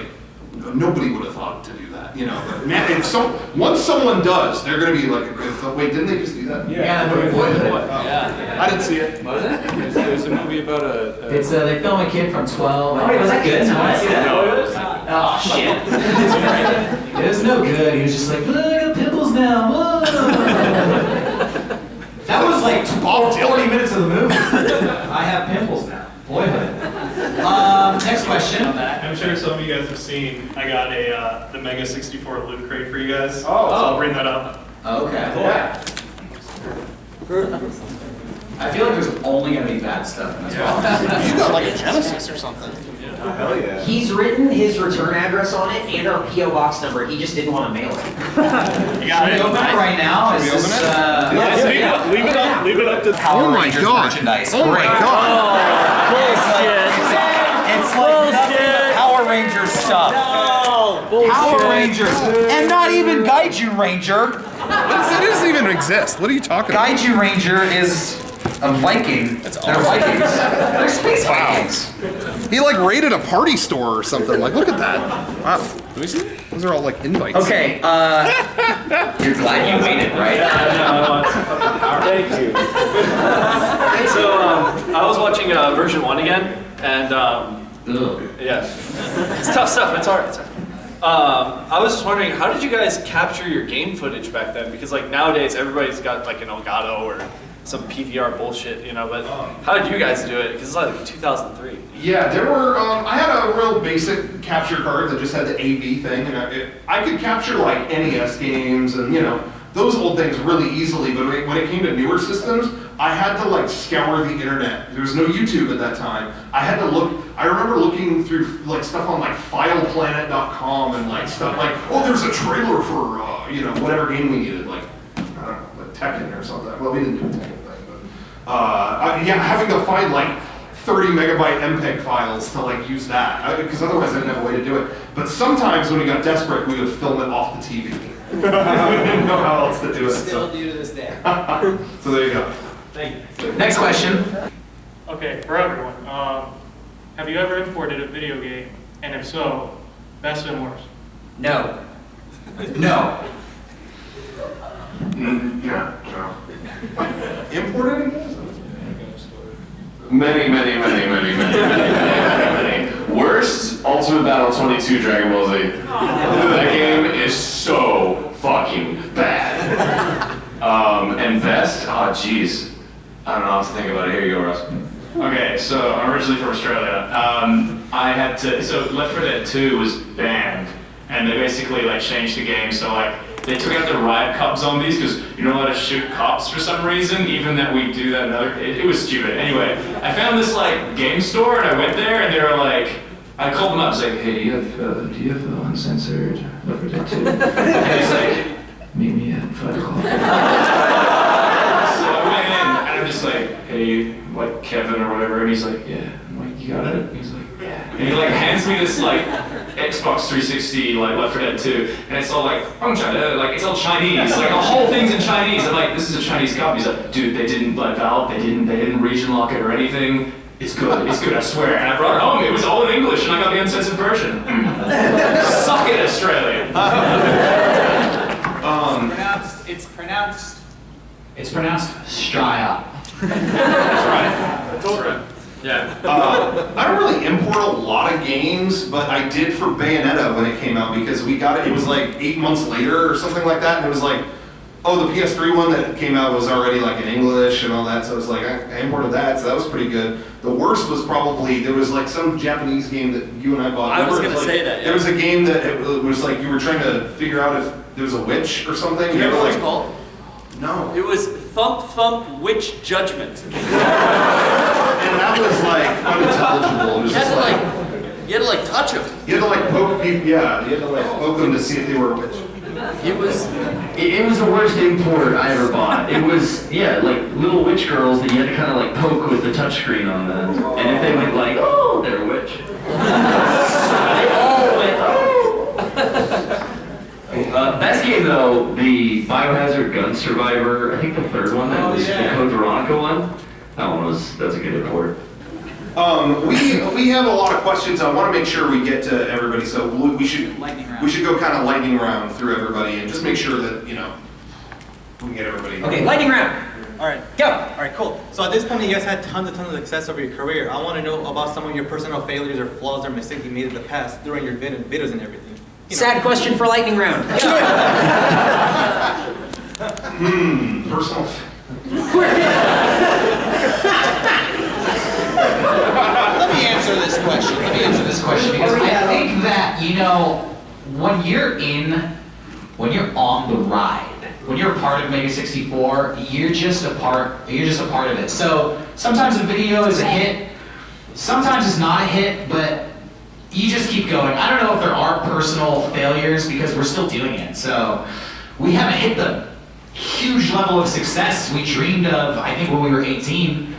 nobody would have thought to do that, But man, once someone does, they're gonna be wait, didn't they just do that? Yeah, Boyhood. I didn't see it. What was it? There's a movie about a It's they film a kid from 12. Oh, wait, was that good? I want to see that. Oh shit! It was no good. He was just look, I got pimples now. That was 40 minutes of the movie. I have pimples now. Boyhood. Next question. I'm sure some of you guys have seen, I got the MEGA64 loot crate for you guys. So Oh. I'll bring that up. Okay. Yeah. I feel like there's only gonna be bad stuff in this box. You got a Genesis or something. Hell yeah. He's written his return address on it and our P.O. box number. He just didn't want to mail it. You got it? Open it right now. Is this, Leave it up to Power Rangers merchandise. Oh my god. It's nothing but Power Rangers stuff. No. Power Rangers. And not even Gaiju Ranger. It doesn't even exist. What are you talking about? Gaiju Ranger is a Viking. They're Vikings. They're space Vikings. He like raided a party store or something. Like, look at that. Wow. Let me see. Those are all like invites. Okay, you're glad you waited, right? Thank you. So I was watching version 1 again, and yeah, it's tough stuff. It's hard. I was just wondering, how did you guys capture your game footage back then? Because like nowadays, everybody's got like an Elgato or some PVR bullshit, you know. But how did you guys do it? Because it's like 2003. Yeah, there were, I had a real basic capture card that just had the AV thing, and I could capture like NES games and, you know, those old things really easily, but when it came to newer systems, I had to like scour the internet. There was no YouTube at that time. I had to look, I remember looking through like stuff on like fileplanet.com and like stuff like, oh, there's a trailer for, you know, whatever game we needed, like, I don't know, like Tekken or something. Well, we didn't do a Tekken thing, but, yeah, having to find like 30 megabyte MPEG files to like use that, because otherwise I didn't have a way to do it. But sometimes when we got desperate, we would film it off the TV. We didn't know how else to do it. Still do to this day. So there you go. Thank you. Next question. Okay, for everyone. Have you ever imported a video game? And if so, best and worst? No. No. Yeah, imported? Many. Worst, Ultimate Battle 22 Dragon Ball Z. That game is so fucking bad. And best, oh jeez. I don't know how to think about it. Here you go, Russ. Okay, so I'm originally from Australia. I had to, so Left 4 Dead 2 was banned, and they basically like changed the game, so like, they took out the riot cop zombies because you're not allowed to shoot cops for some reason, even that we do that in other, it was stupid. Anyway, I found this like game store and I went there and they were like, I called them up, I was like, hey, do you have uncensored Left 4 Dead 2? And he's like, meet me at 5 o'clock. So I went in and I'm just like, hey, like Kevin or whatever, and he's like, yeah. I'm like, you got it? And he's like, yeah. And he like hands me this like Xbox 360 like Left 4 Dead 2, and it's all like, I'm China, like it's all Chinese, like the whole thing's in Chinese. I'm like, this is a Chinese copy. He's like, dude, they didn't like Valve, they didn't region lock it or anything. It's good, I swear. And I brought it home. It was all in English, and I got the uncensored version. Suck it, Australia. It's pronounced Straya. That's right. Yeah. I don't really import a lot of games, but I did for Bayonetta when it came out because we got it. It was like 8 months later or something like that, and it was like, oh, the PS3 one that came out was already like in English and all that. So it was like I imported that, so that was pretty good. The worst was probably there was like some Japanese game that you and I bought. I was gonna say that. Yeah. There was a game that it was like you were trying to figure out if there was a witch or something. Do you remember what it's called? No. It was Thump Witch Judgment. And that was like unintelligible. It was just like you had to like touch them. you had to like poke people. Yeah, you had to like poke them to see if they were a witch. It was the worst import I ever bought. It was, yeah, like little witch girls that you had to kind of like poke with the touchscreen on them. And if they went like, oh, they're a witch. They all went, oh. Best game though, the Biohazard Gun Survivor, I think the third one, that was the Code Veronica one. That's a good import. We have a lot of questions. I want to make sure we get to everybody, so we should go kind of lightning round through everybody and just make sure that we can get everybody. Okay, lightning round. All right, go. All right, cool. So at this point, you guys had tons of success over your career. I want to know about some of your personal failures or flaws or mistakes you made in the past during your videos and everything. Sad question for lightning round. Personal. Let me answer this question because I think that when you're on the ride, when you're a part of MEGA64, you're just a part of it. So sometimes a video is a hit, sometimes it's not a hit, but you just keep going. I don't know if there are personal failures because we're still doing it. So we haven't hit the huge level of success we dreamed of, I think, when we were 18.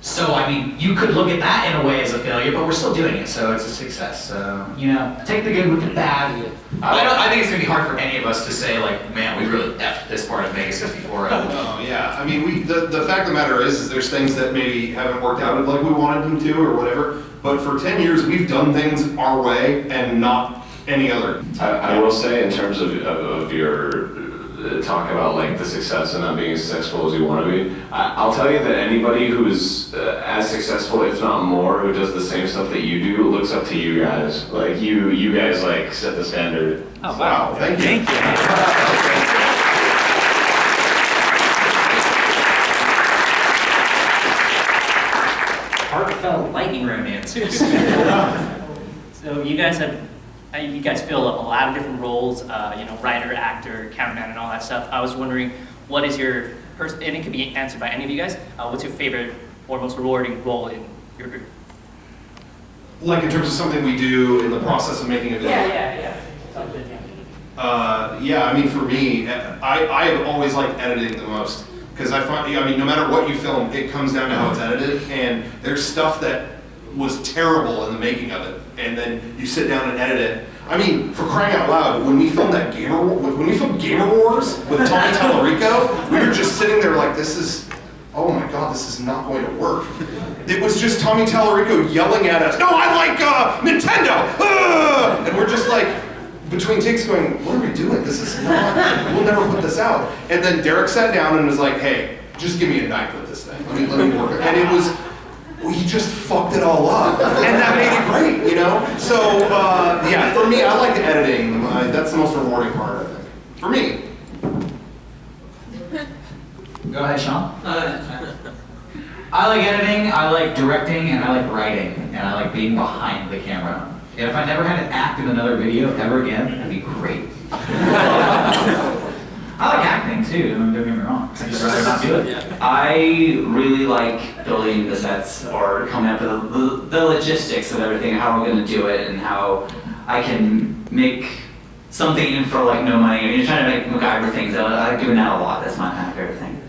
So, I mean, you could look at that in a way as a failure, but we're still doing it, so it's a success. So, you know, take the good with the bad. I think it's gonna be hard for any of us to say, like, man, we really effed this part of MEGA64 up. Oh, yeah. I mean, the fact of the matter is there's things that maybe haven't worked out like we wanted them to or whatever, but for 10 years, we've done things our way and not any other. I will say, in terms of your talk about like the success and not being as successful as you want to be, I'll tell you that anybody who's as successful, if not more, who does the same stuff that you do, looks up to you guys. Like you guys like set the standard. Oh, wow. Thank you. Thank you. Heartfelt lightning round answers. So you guys fill a lot of different roles, you know, writer, actor, cameraman, and all that stuff. I was wondering, what is your and it can be answered by any of you guys. What's your favorite or most rewarding role in your group? Like in terms of something we do in the process of making a video? Yeah. Something, yeah. Yeah, I mean, for me, I have always liked editing the most. Because I find, I mean, no matter what you film, it comes down to how it's edited. And there's stuff that was terrible in the making of it. And then you sit down and edit it. I mean, for crying out loud, when we filmed when we filmed Gamer Wars with Tommy Tallarico, we were just sitting there like, oh my God, this is not going to work. It was just Tommy Tallarico yelling at us, no, I like Nintendo! Ah! And we're just like, between takes going, what are we doing? This is not, we'll never put this out. And then Derek sat down and was like, hey, just give me a night with this thing. Let me work it. And it was, he just fucked it all up. And that made it great, you know? So, yeah, for me, I like editing. That's the most rewarding part, I think. For me. Go ahead, Sean. I like editing, I like directing, and I like writing, and I like being behind the camera. And if I never had to act in another video ever again, that'd be great. I like acting too, don't get me wrong. I'd just rather not do it. I really like building the sets or coming up with the logistics of everything, how we're going to do it, and how I can make something for like no money. I mean, you're trying to make MacGyver things. I like doing that a lot. That's my kind of favorite thing.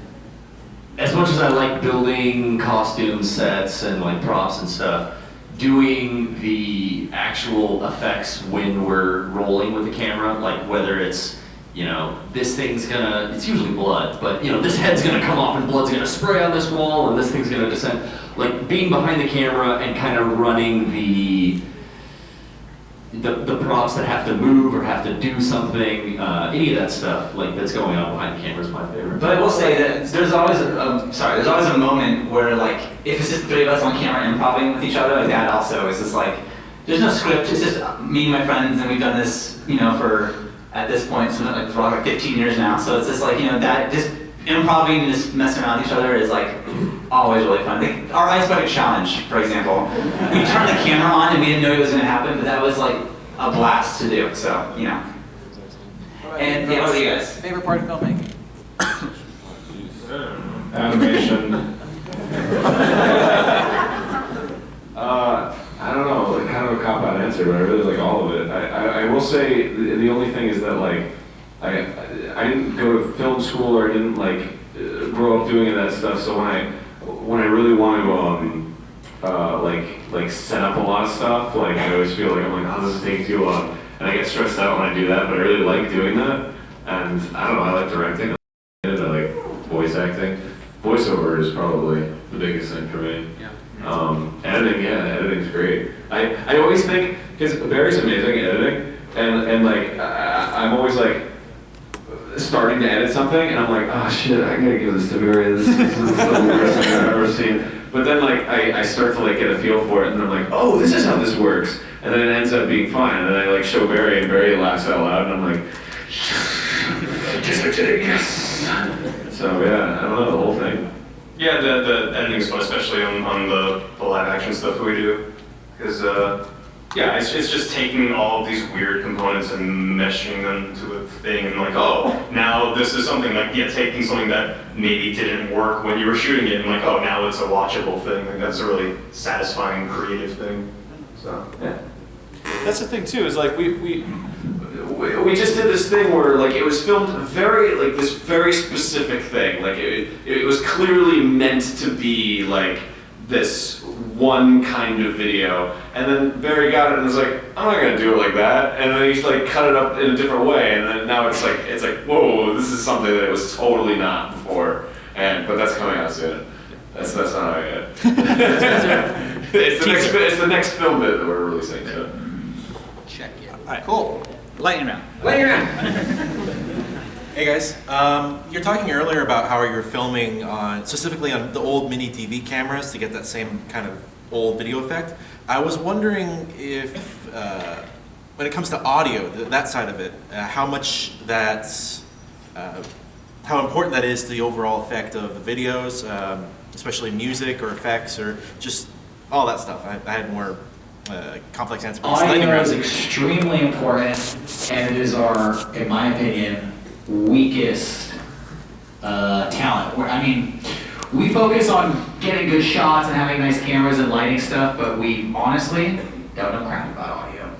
As much as I like building costume sets and like props and stuff, doing the actual effects when we're rolling with the camera, like whether it's, you know, this thing's it's usually blood, but you know, this head's gonna come off and blood's gonna spray on this wall and this thing's gonna descend. Like being behind the camera and kind of running the props that have to move or have to do something, any of that stuff like that's going on behind the camera is my favorite. But I will say that there's always a moment where like, if it's just three of us on camera improvising with each other, like that also is just like, there's no script, it's just me and my friends, and we've done this, you know, for, at this point, so like for like 15 years now, so it's just like, you know, that just improvising and just messing around with each other is like always really fun. I think our Ice Bucket Challenge, for example, we turned the camera on and we didn't know it was gonna happen, but that was like a blast to do, so, you know. And yeah, what about you guys? Favorite part of filmmaking? Animation. I don't know, like, kind of a cop-out answer, but I really like all of it. I will say the only thing is that like I didn't go to film school or I didn't like grow up doing that stuff. So when I really want to like set up a lot of stuff, like I always feel like I'm like, oh, this is taking too long, and I get stressed out when I do that. But I really like doing that, and I don't know, I like directing. I like voice acting. Voiceover is probably the biggest thing for me. Editing, editing's great. I always think, because Barry's amazing at editing, and like, I'm always like, starting to edit something, and I'm like, oh shit, I gotta give this to Barry, this is the worst thing I've ever seen. But then like, I start to like get a feel for it, and I'm like, oh, this is how this works. And then it ends up being fine, and then I like show Barry, and Barry laughs out loud, and I'm like, yes, I did it, yes. So yeah, I don't know, the whole thing. Yeah, the editing is fun, especially on the live action stuff that we do. Because, yeah, it's just taking all of these weird components and meshing them to a thing and like, oh, now this is something like, yeah, taking something that maybe didn't work when you were shooting it and like, oh, now it's a watchable thing. Like, that's a really satisfying, creative thing. So, yeah. That's the thing too, is like we just did this thing where like it was filmed like this very specific thing. Like it was clearly meant to be like this one kind of video, and then Barry got it and was like, I'm not gonna do it like that, and then he like cut it up in a different way, and then now it's like whoa, this is something that it was totally not before, but that's coming out soon. That's not out yet. It's the next film bit that we're releasing. So. Check it. All right, cool. Lightning round. Lightning round. Hey guys, you're talking earlier about how you're filming specifically on the old mini DV cameras to get that same kind of old video effect. I was wondering if, when it comes to audio, that side of it, how important that is to the overall effect of the videos, especially music or effects or just all that stuff. I had more complex answers. Audio is extremely important, and it is our, in my opinion, weakest talent. I mean, we focus on getting good shots and having nice cameras and lighting stuff, but we honestly don't know crap about audio.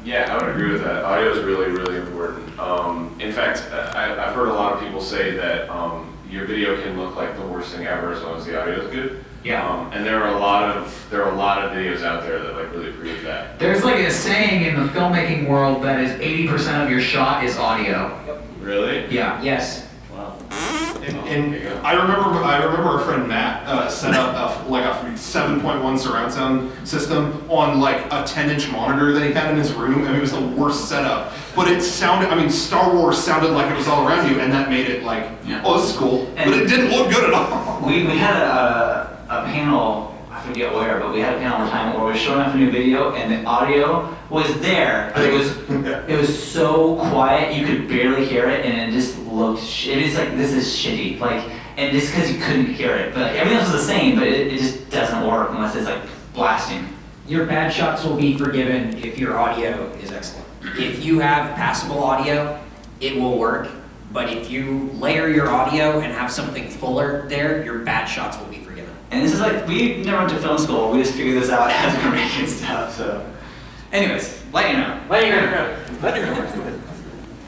Yeah, I would agree with that. Audio is really, really important. In fact, I've heard a lot of people say that your video can look like the worst thing ever as long as the audio is good. Yeah. And there are a lot of videos out there that like really prove that. There's like a saying in the filmmaking world that is 80% of your shot is audio. Really? Yeah. Yes. Wow. And I remember our friend Matt set up a 7.1 surround sound system on like a 10-inch monitor that he had in his room. I mean, it was the worst setup. But it sounded, I mean, Star Wars sounded like it was all around you, and that made it like, oh, this is cool. And but it didn't look good at all. We had a panel, I forget where, but we had a panel one time where we were showing off a new video and the audio was there, but it was so quiet you could barely hear it, and it just looked, it is like, this is shitty, like, and just because you couldn't hear it, but everything else was the same, but it just doesn't work unless it's like blasting. Your bad shots will be forgiven if your audio is excellent. If you have passable audio, it will work. But if you layer your audio and have something fuller there, your bad shots will be forgiven. And this is like, we never went to film school, we just figured this out as we were making stuff, so. Anyways, lightning round.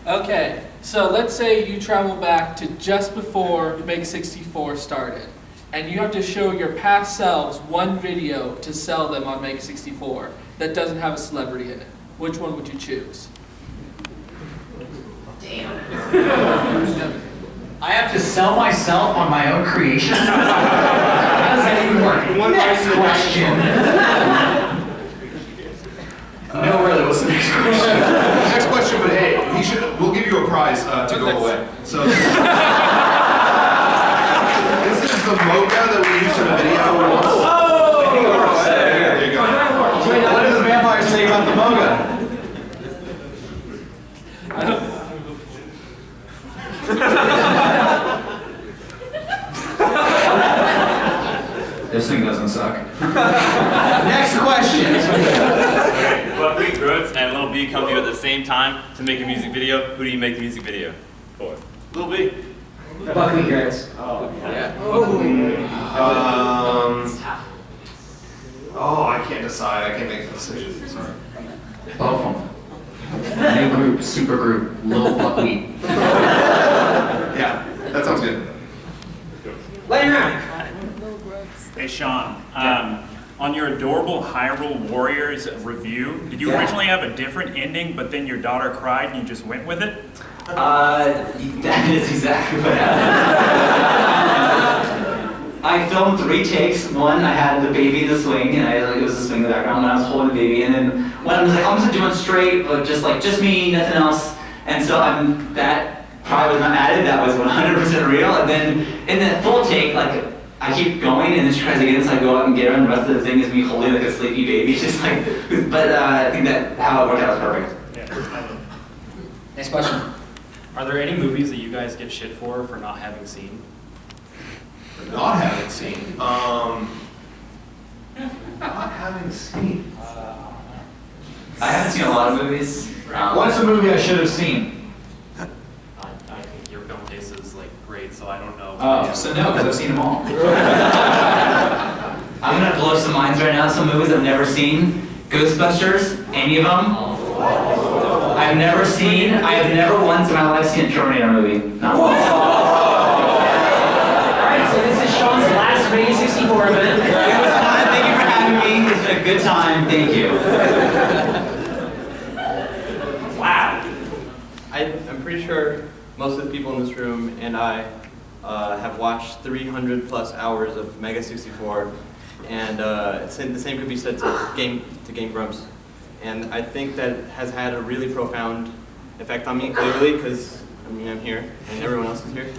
Okay, so let's say you travel back to just before MEGA64 started, and you have to show your past selves one video to sell them on MEGA64 that doesn't have a celebrity in it. Which one would you choose? Damn. I have to sell myself on my own creation? How does that even work? Next question. No, really, what's the next question? Next question, but hey, we'll give you a prize to go away. So this is the mocha that we used in the video. There you go. Wait, what does the vampire say about the mocha? This thing doesn't suck. Next question. Buckwheat, Grumps, and Little B come together at the same time to make a music video. Who do you make the music video for? Little B. Buckwheat, Grumps. Oh, yeah. I can't decide. I can't make the decision. Sorry. Both of them. New group, super group, Little Buckwheat. Yeah, that sounds good. Lightning round. Hey Sean, on your adorable Hyrule Warriors review, did you originally have a different ending, but then your daughter cried and you just went with it? That is exactly what happened. I filmed 3 takes. One, I had the baby in the swing, and it was a swing in the background when I was holding the baby. And then when I was like, I'm just doing straight, but just me, nothing else. And so that probably was not added. That was 100% real. And then in the full take, like I keep going, and then she cries again, so I go out and get her. And the rest of the thing is me holding like a sleepy baby, just like. But I think that how it worked out was perfect. Next question. Are there any movies that you guys get shit for not having seen? Not having seen. Not having seen. I haven't seen a lot of movies. What's a movie I should have seen? I think your film taste is like great, so I don't know. Oh, so no, because I've seen them all. I'm gonna blow some minds right now. Some movies I've never seen. Ghostbusters, any of them? I've never seen. I have never once in my life seen a Terminator movie. Not once. Alright, so this is Sean's last worth it. It was fun. Thank you for having me. It's been a good time. Thank you. Wow. I'm pretty sure most of the people in this room and I have watched 300 plus hours of MEGA64, and the same could be said to Game Grumps. And I think that has had a really profound effect on me, clearly, because I mean I'm here and everyone else is here.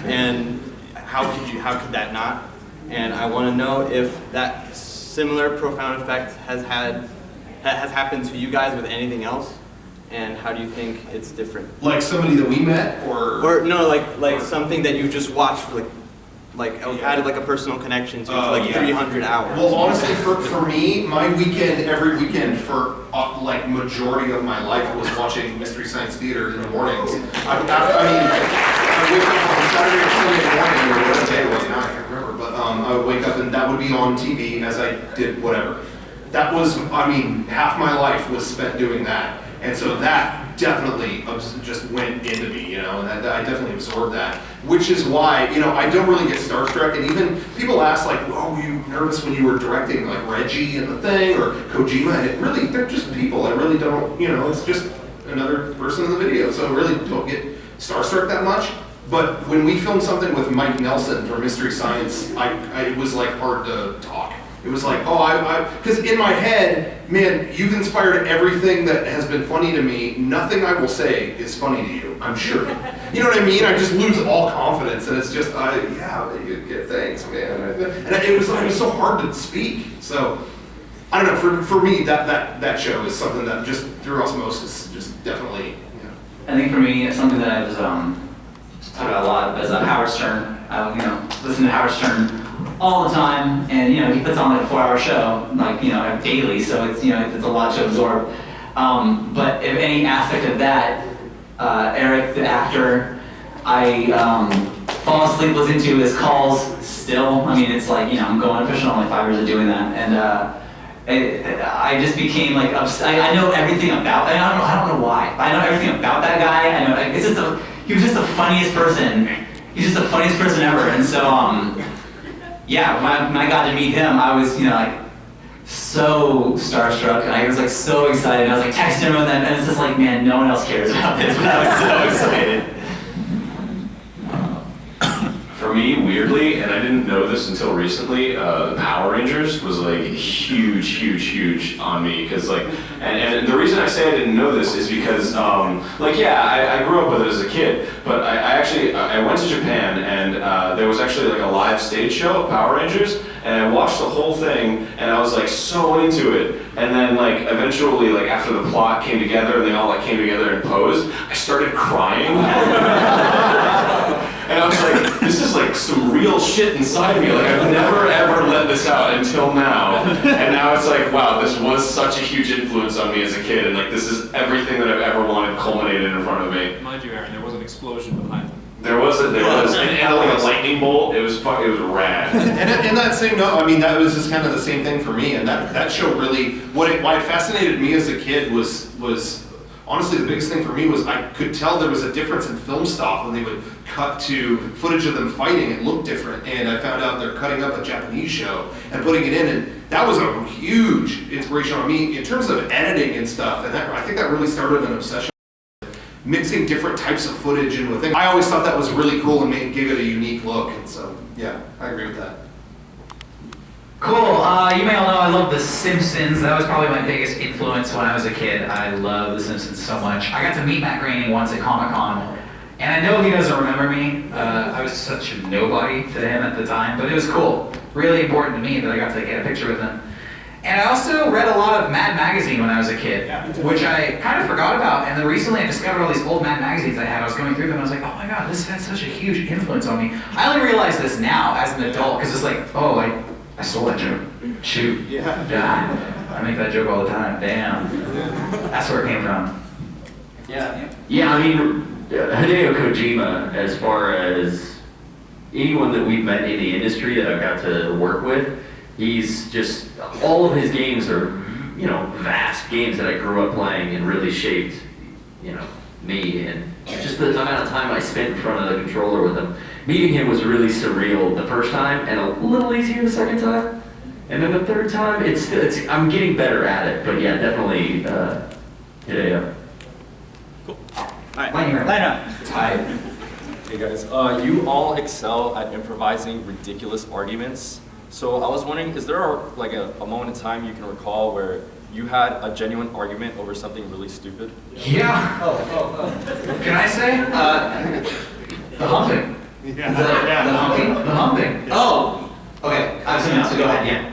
And how could that not? And I want to know if that similar profound effect has happened to you guys with anything else, and how do you think it's different? Like somebody that we met, or no, like something that you just watched for added like a personal connection to for like 300 hours. Well, honestly, for me, my weekend, every weekend for like majority of my life was watching Mystery Science Theater in the mornings. I wake up on Saturday or Sunday morning, or whatever day it was, now I can't remember, but I would wake up and that would be on TV as I did whatever. That was, I mean, half my life was spent doing that. And so that definitely just went into me, you know, and I definitely absorbed that. Which is why, you know, I don't really get starstruck, and even people ask like, oh, were you nervous when you were directing like Reggie and the thing, or Kojima, and it really, they're just people. I really don't, you know, it's just another person in the video, so I really don't get starstruck that much. But when we filmed something with Mike Nelson for Mystery Science, it was like hard to talk. It was like, oh, because in my head, man, you've inspired everything that has been funny to me. Nothing I will say is funny to you, I'm sure. You know what I mean? I just lose all confidence, and it's just, thanks, man. And it was so hard to speak. So, I don't know, for me, that show is something that just through osmosis, just definitely, you know. I think for me, it's something that I was talking about a lot is Howard Stern. I listen to Howard Stern all the time, and he puts on like a 4-hour show, like daily. So it's it's a lot to absorb. But if any aspect of that, Eric, the actor, I fall asleep listening to his calls still. I mean, it's like I'm going pushing on like 5 years of doing that, and I just became like I know everything about. I don't know why. I know everything about that guy. I know he was just the funniest person. He's just the funniest person ever, and so yeah, when I got to meet him, I was like so starstruck, and I was like so excited. I was like texting him and it's just like, man, no one else cares about this, but I was so excited. For me, weirdly, and I didn't know this until recently, Power Rangers was like huge on me, because like, and the reason I say I didn't know this is because, I grew up with it as a kid, but I went to Japan, and there was actually like a live stage show of Power Rangers, and I watched the whole thing, and I was like so into it, and then like eventually, like after the plot came together and they all like came together and posed, I started crying. And I was like, this is like some real shit inside me. Like I've never ever let this out until now. And now it's like, wow, this was such a huge influence on me as a kid. And like this is everything that I've ever wanted culminated in front of me. Mind you, Aaron, there was an explosion behind them. There was, and like a lightning bolt. It was rad. And in that same note, I mean, that was just kind of the same thing for me. And that show really, why it fascinated me as a kid was honestly, the biggest thing for me was I could tell there was a difference in film stock when they would cut to footage of them fighting. It looked different, and I found out they're cutting up a Japanese show and putting it in, and that was a huge inspiration on me in terms of editing and stuff. And I think that really started an obsession with mixing different types of footage into a thing. I always thought that was really cool and gave it a unique look, and so yeah, I agree with that. Cool. You may all know I love The Simpsons. That was probably my biggest influence when I was a kid. I love The Simpsons so much. I got to meet Matt Groening once at Comic-Con, and I know he doesn't remember me. I was such a nobody to him at the time, but it was cool. Really important to me that I got to get a picture with him. And I also read a lot of Mad Magazine when I was a kid, which I kind of forgot about. And then recently I discovered all these old Mad magazines I had. I was going through them and I was like, oh my god, this had such a huge influence on me. I only realized this now as an adult, because it's like, oh, I stole that joke. Shoot. Yeah. I make that joke all the time. Damn. That's where it came from. Yeah, I mean, Hideo Kojima, as far as anyone that we've met in the industry that I've got to work with, he's just, all of his games are, vast games that I grew up playing and really shaped, me, and just the amount of time I spent in front of the controller with him. meeting him was really surreal the first time and a little easier the second time. And then the third time, I'm getting better at it, but yeah, definitely, yeah. Cool. Alright. Line up. Hi. Hey guys, you all excel at improvising ridiculous arguments. So I was wondering, is there like a moment in time you can recall where you had a genuine argument over something really stupid? Yeah. Can I say? The humping. Yeah. The humping? The humping. Oh, okay. I was something else, so go ahead, yeah.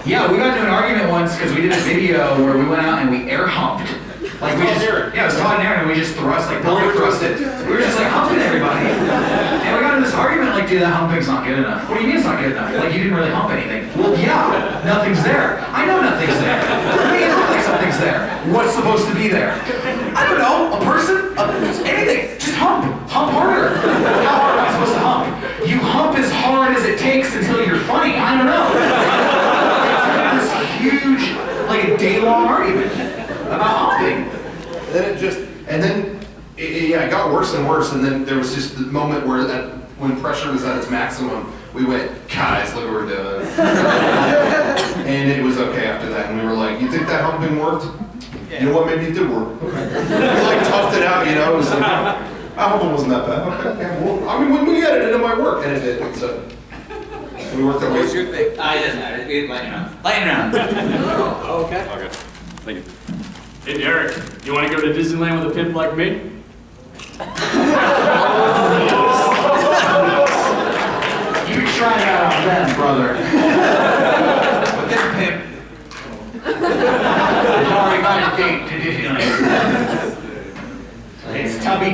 Yeah, we got into an argument once because we did a video where we went out and we air humped. Like we just, yeah, it was Todd and Aaron, and we just thrust, like public thrusted. We were just like humping everybody. And we got into this argument like, dude, that humping's not good enough. What do you mean it's not good enough? Like you didn't really hump anything. Well, yeah, nothing's there. I know nothing's there. Make it look like something's there. What's supposed to be there? I don't know, a person, anything. Just hump. Hump harder. How hard am I supposed to hump? You hump as hard as it takes until you're funny. I don't know. It's this huge, like a day-long argument about humping. And then it got worse and worse, and then there was just the moment where when pressure was at its maximum, we went, guys, look what we're doing. And it was okay after that, and we were like, you think that humping worked? You know what, maybe it did work. We like toughed it out, you know, it was like, I hope it wasn't that bad. Okay, well, I mean, when we edited it, might work, and it did, so. We worked our way. What's your thing? It doesn't matter. Lightning round. Lightning round. Okay. Okay. Thank you. Hey Derek, you want to go to Disneyland with a pimp like me? You try that on them, brother. But this pimp has already got a date to Disneyland. It's Tubby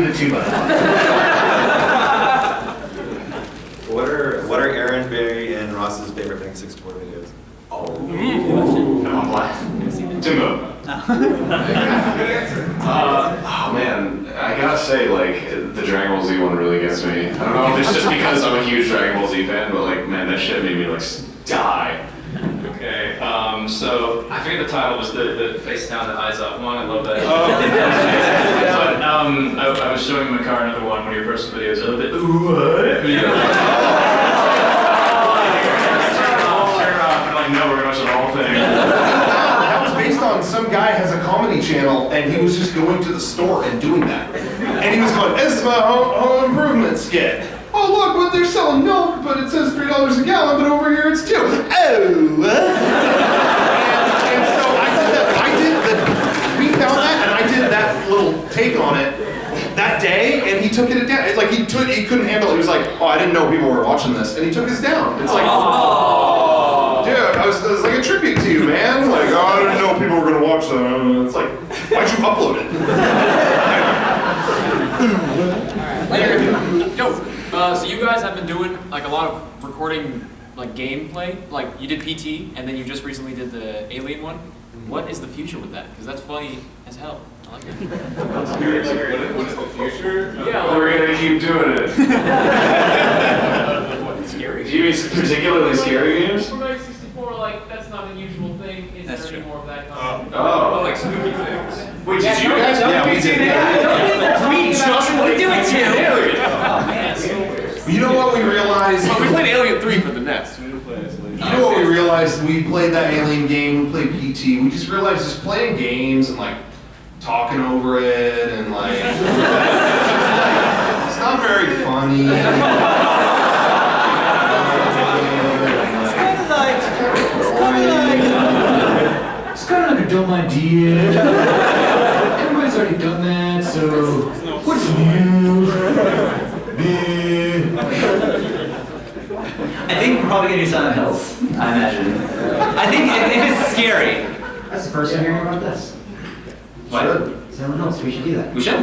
the Tuba. What are Aaron, Barry, and Ross's favorite MEGA64 videos? Oh, I'm black. Timbo. Oh man, I gotta say, like, the Dragon Ball Z one really gets me. I don't know if it's just because I'm a huge Dragon Ball Z fan, but like, man, that shit made me like die. Okay, so I forget the title was the face down, the eyes up one. I love that. But I was showing him a car, another one of your personal videos. A little bit. Ooh, what? Video. Turn off. I'm like, no, we're gonna watch the whole thing. That was based on some guy has a comedy channel, and he was just going to the store and doing that. And he was going, this is my home improvement skit. Oh, look, what they're selling milk, but it says $3 a gallon, but over here it's $2. Oh. And so we found that, and I did that little take on it that day, and he took it down. Like, he couldn't handle it. He was like, oh, I didn't know people were watching this. And he took his down. It's like, oh. Dude, it was like a tribute to you, man. Like, oh, I didn't know people were going to watch that. It's like, why'd you upload it? Yo, so you guys have been doing like a lot of recording like gameplay. Like you did PT, and then you just recently did the Alien one. What is the future with that? Because that's funny as hell. I like it. What is the future? Yeah, we're gonna keep doing it. Scary. Do you mean particularly scary games? For MEGA64, like that's not a usual thing. Is there any more of that kind Oh, like spooky things? Wait, did you guys? Yeah, we did. We do it too. You know what we realized? Well, we played Alien 3 for the NES. You know what we realized? We played that Alien game, we played PT, we just realized just playing games and like talking over it and like it's not very funny. It's kind of like a dumb idea. Everybody's already done that, so what's new? I think we're probably gonna do Silent Hills, I imagine. I think if it's scary. That's the first time hearing about this. What? Silent Hills, we should do that. We should.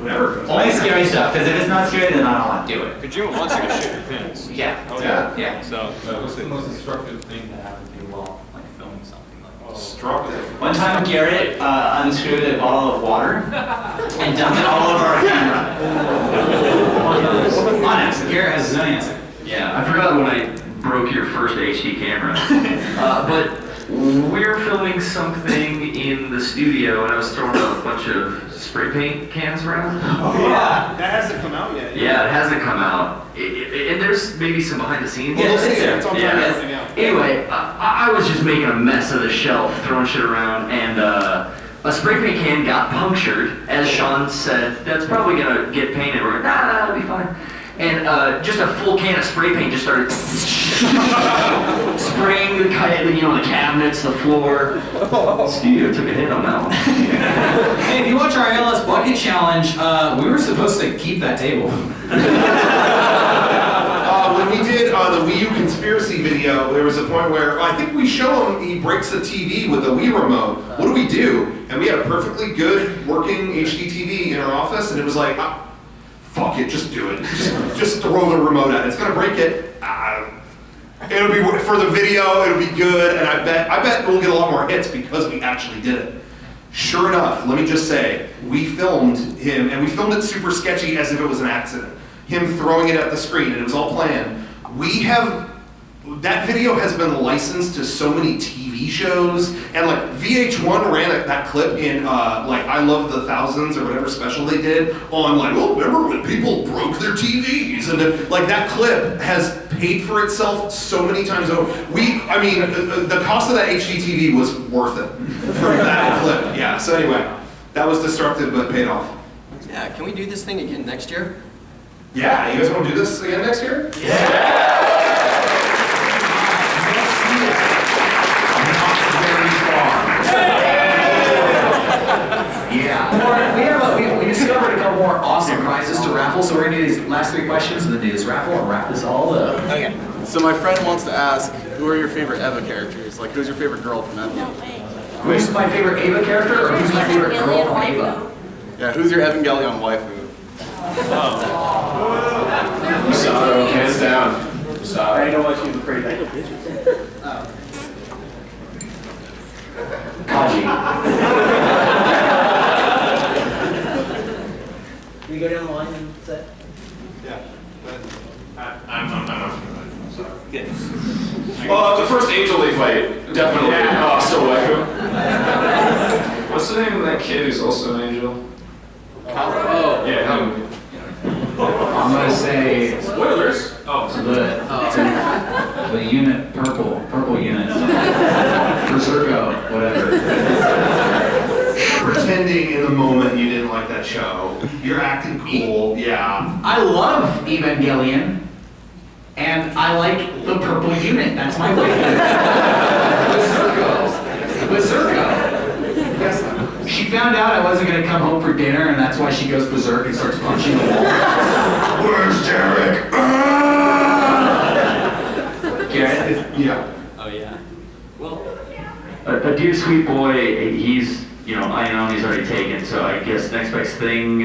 Whatever. Only scary stuff, because if it's not scary, then I don't want to do it. Kojima wants you to shoot your pants. Yeah. Oh, yeah. So, what's the most destructive thing that happened to you while like filming something like destructive? One time Garrett unscrewed a bottle of water and dumped it all over our camera. On accident. Garrett has his own answer. Yeah, I forgot when I broke your first HD camera. But we're filming something in the studio, and I was throwing out a bunch of spray paint cans around? Oh yeah, that hasn't come out yet. Yeah, it hasn't come out. And there's maybe some behind the scenes. Well, it's there. It's on Yeah. everything out. Anyway, I was just making a mess of the shelf, throwing shit around, and a spray paint can got punctured. As Sean said, that's probably gonna get painted. We're like, nah, it'll be fine. And just a full can of spray paint just started spraying the cabinets, the floor. Steve took a hit on that one. Hey, if you watch our ALS Bucket Challenge, we were supposed to keep that table. When we did the Wii U conspiracy video, there was a point where I think we show him he breaks the TV with the Wii remote. What do? And we had a perfectly good working HD TV in our office, and it was like, fuck it, just do it. Just throw the remote at it. It's gonna break it. It'll be for the video. It'll be good, and I bet we'll get a lot more hits because we actually did it. Sure enough, let me just say, we filmed him, and we filmed it super sketchy as if it was an accident. Him throwing it at the screen, and it was all planned. That video has been licensed to so many TV shows, and like VH1 ran that clip in like I Love the Thousands or whatever special they did on like, oh, remember when people broke their TVs? And like that clip has paid for itself so many times over. The cost of that HD TV was worth it for that clip. Yeah, so anyway, that was destructive but paid off. Yeah, can we do this thing again next year? Yeah, you guys want to do this again next year? Yeah. We discovered a couple more awesome prizes to raffle, so we're gonna do these last 3 questions and then do this raffle and wrap this all up. Okay. So my friend wants to ask, who are your favorite Eva characters? Like, who's your favorite girl from Eva? Who's my favorite Eva character, or who's my favorite girl from Eva? Yeah, who's your Evangelion waifu? Masato, hands down. I know what she's afraid of. Kaji. Can we go down the line and say? Yeah. I'm not sure. Good. The first angel they fight, definitely. Yeah. Oh, so waifu. What's the name of that kid who's also an angel? Oh. Yeah, him. I'm gonna say Spoilers. the unit purple unit, Berserko, whatever. Pretending in the moment you didn't like that show. You're acting cool. Yeah. I love Evangelion, and I like the purple unit. That's my favorite. Berserko. She found out I wasn't gonna come home for dinner, and that's why she goes berserk and starts punching the wall. Where's Derek? Garrett? Yeah. Oh yeah. Well, A dear sweet boy, he's, I know he's already taken, so I guess next best thing,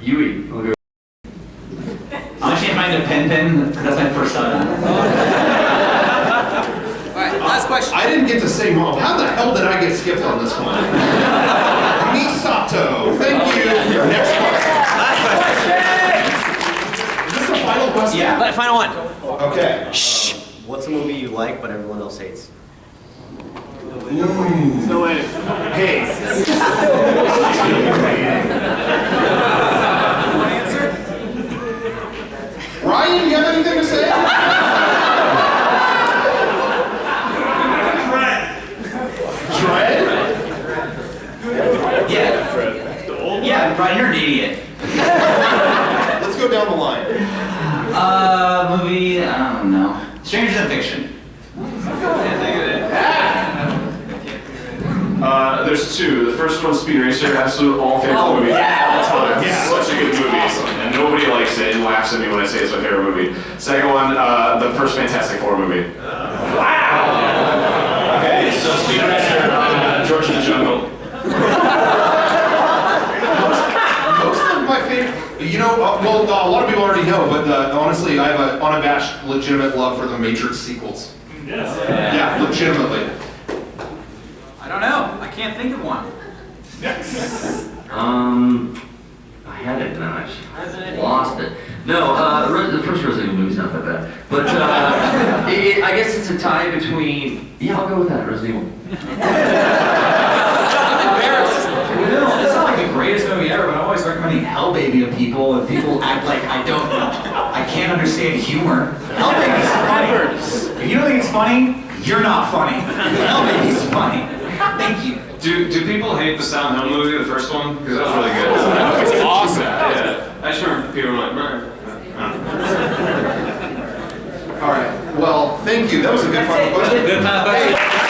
Yui. I'll go. I'll change mine to Pen. That's my first son. alright, last question. I didn't get to say mom. How the hell did I get skipped on this one? Misato. Thank you. Next question. Last Is this the final question? Yeah. Final one. Okay. Shh. What's a movie you like but everyone else hates? So wait. Hey. Ryan, you have anything to say? Dread? Yeah, Brian, you're an idiot. Let's go down the line. Movie, I don't know. Stranger Than Fiction. There's 2. The first one's Speed Racer, absolute all favorite movie. Yeah. All time. Yeah. Such a good movie. And nobody likes it and laughs at me when I say it's my favorite movie. Second one, the first Fantastic Four movie. Wow! Okay, so Speed Racer, George of the Jungle. Most of my favorite, a lot of people already know, but honestly, I have an unabashed, legitimate love for the Matrix sequels. Yes. Yeah, legitimately. I don't know. I can't think of one. I had it and then I just lost it. No, the first Resident Evil movie's not that bad. But I guess it's a tie between, I'll go with that, Resident Evil. It's not like the greatest movie ever, but I'm always recommending Hell Baby to people, and people act like I can't understand humor. Hell Baby's funny. If you don't think it's funny, you're not funny. Hell Baby's funny. Thank you. Do people hate the Silent Hill movie, the first one? Because that was really good. That was awesome. Yeah. I just remember people were like, All right. Well, thank you. That was a good fun question. Good time.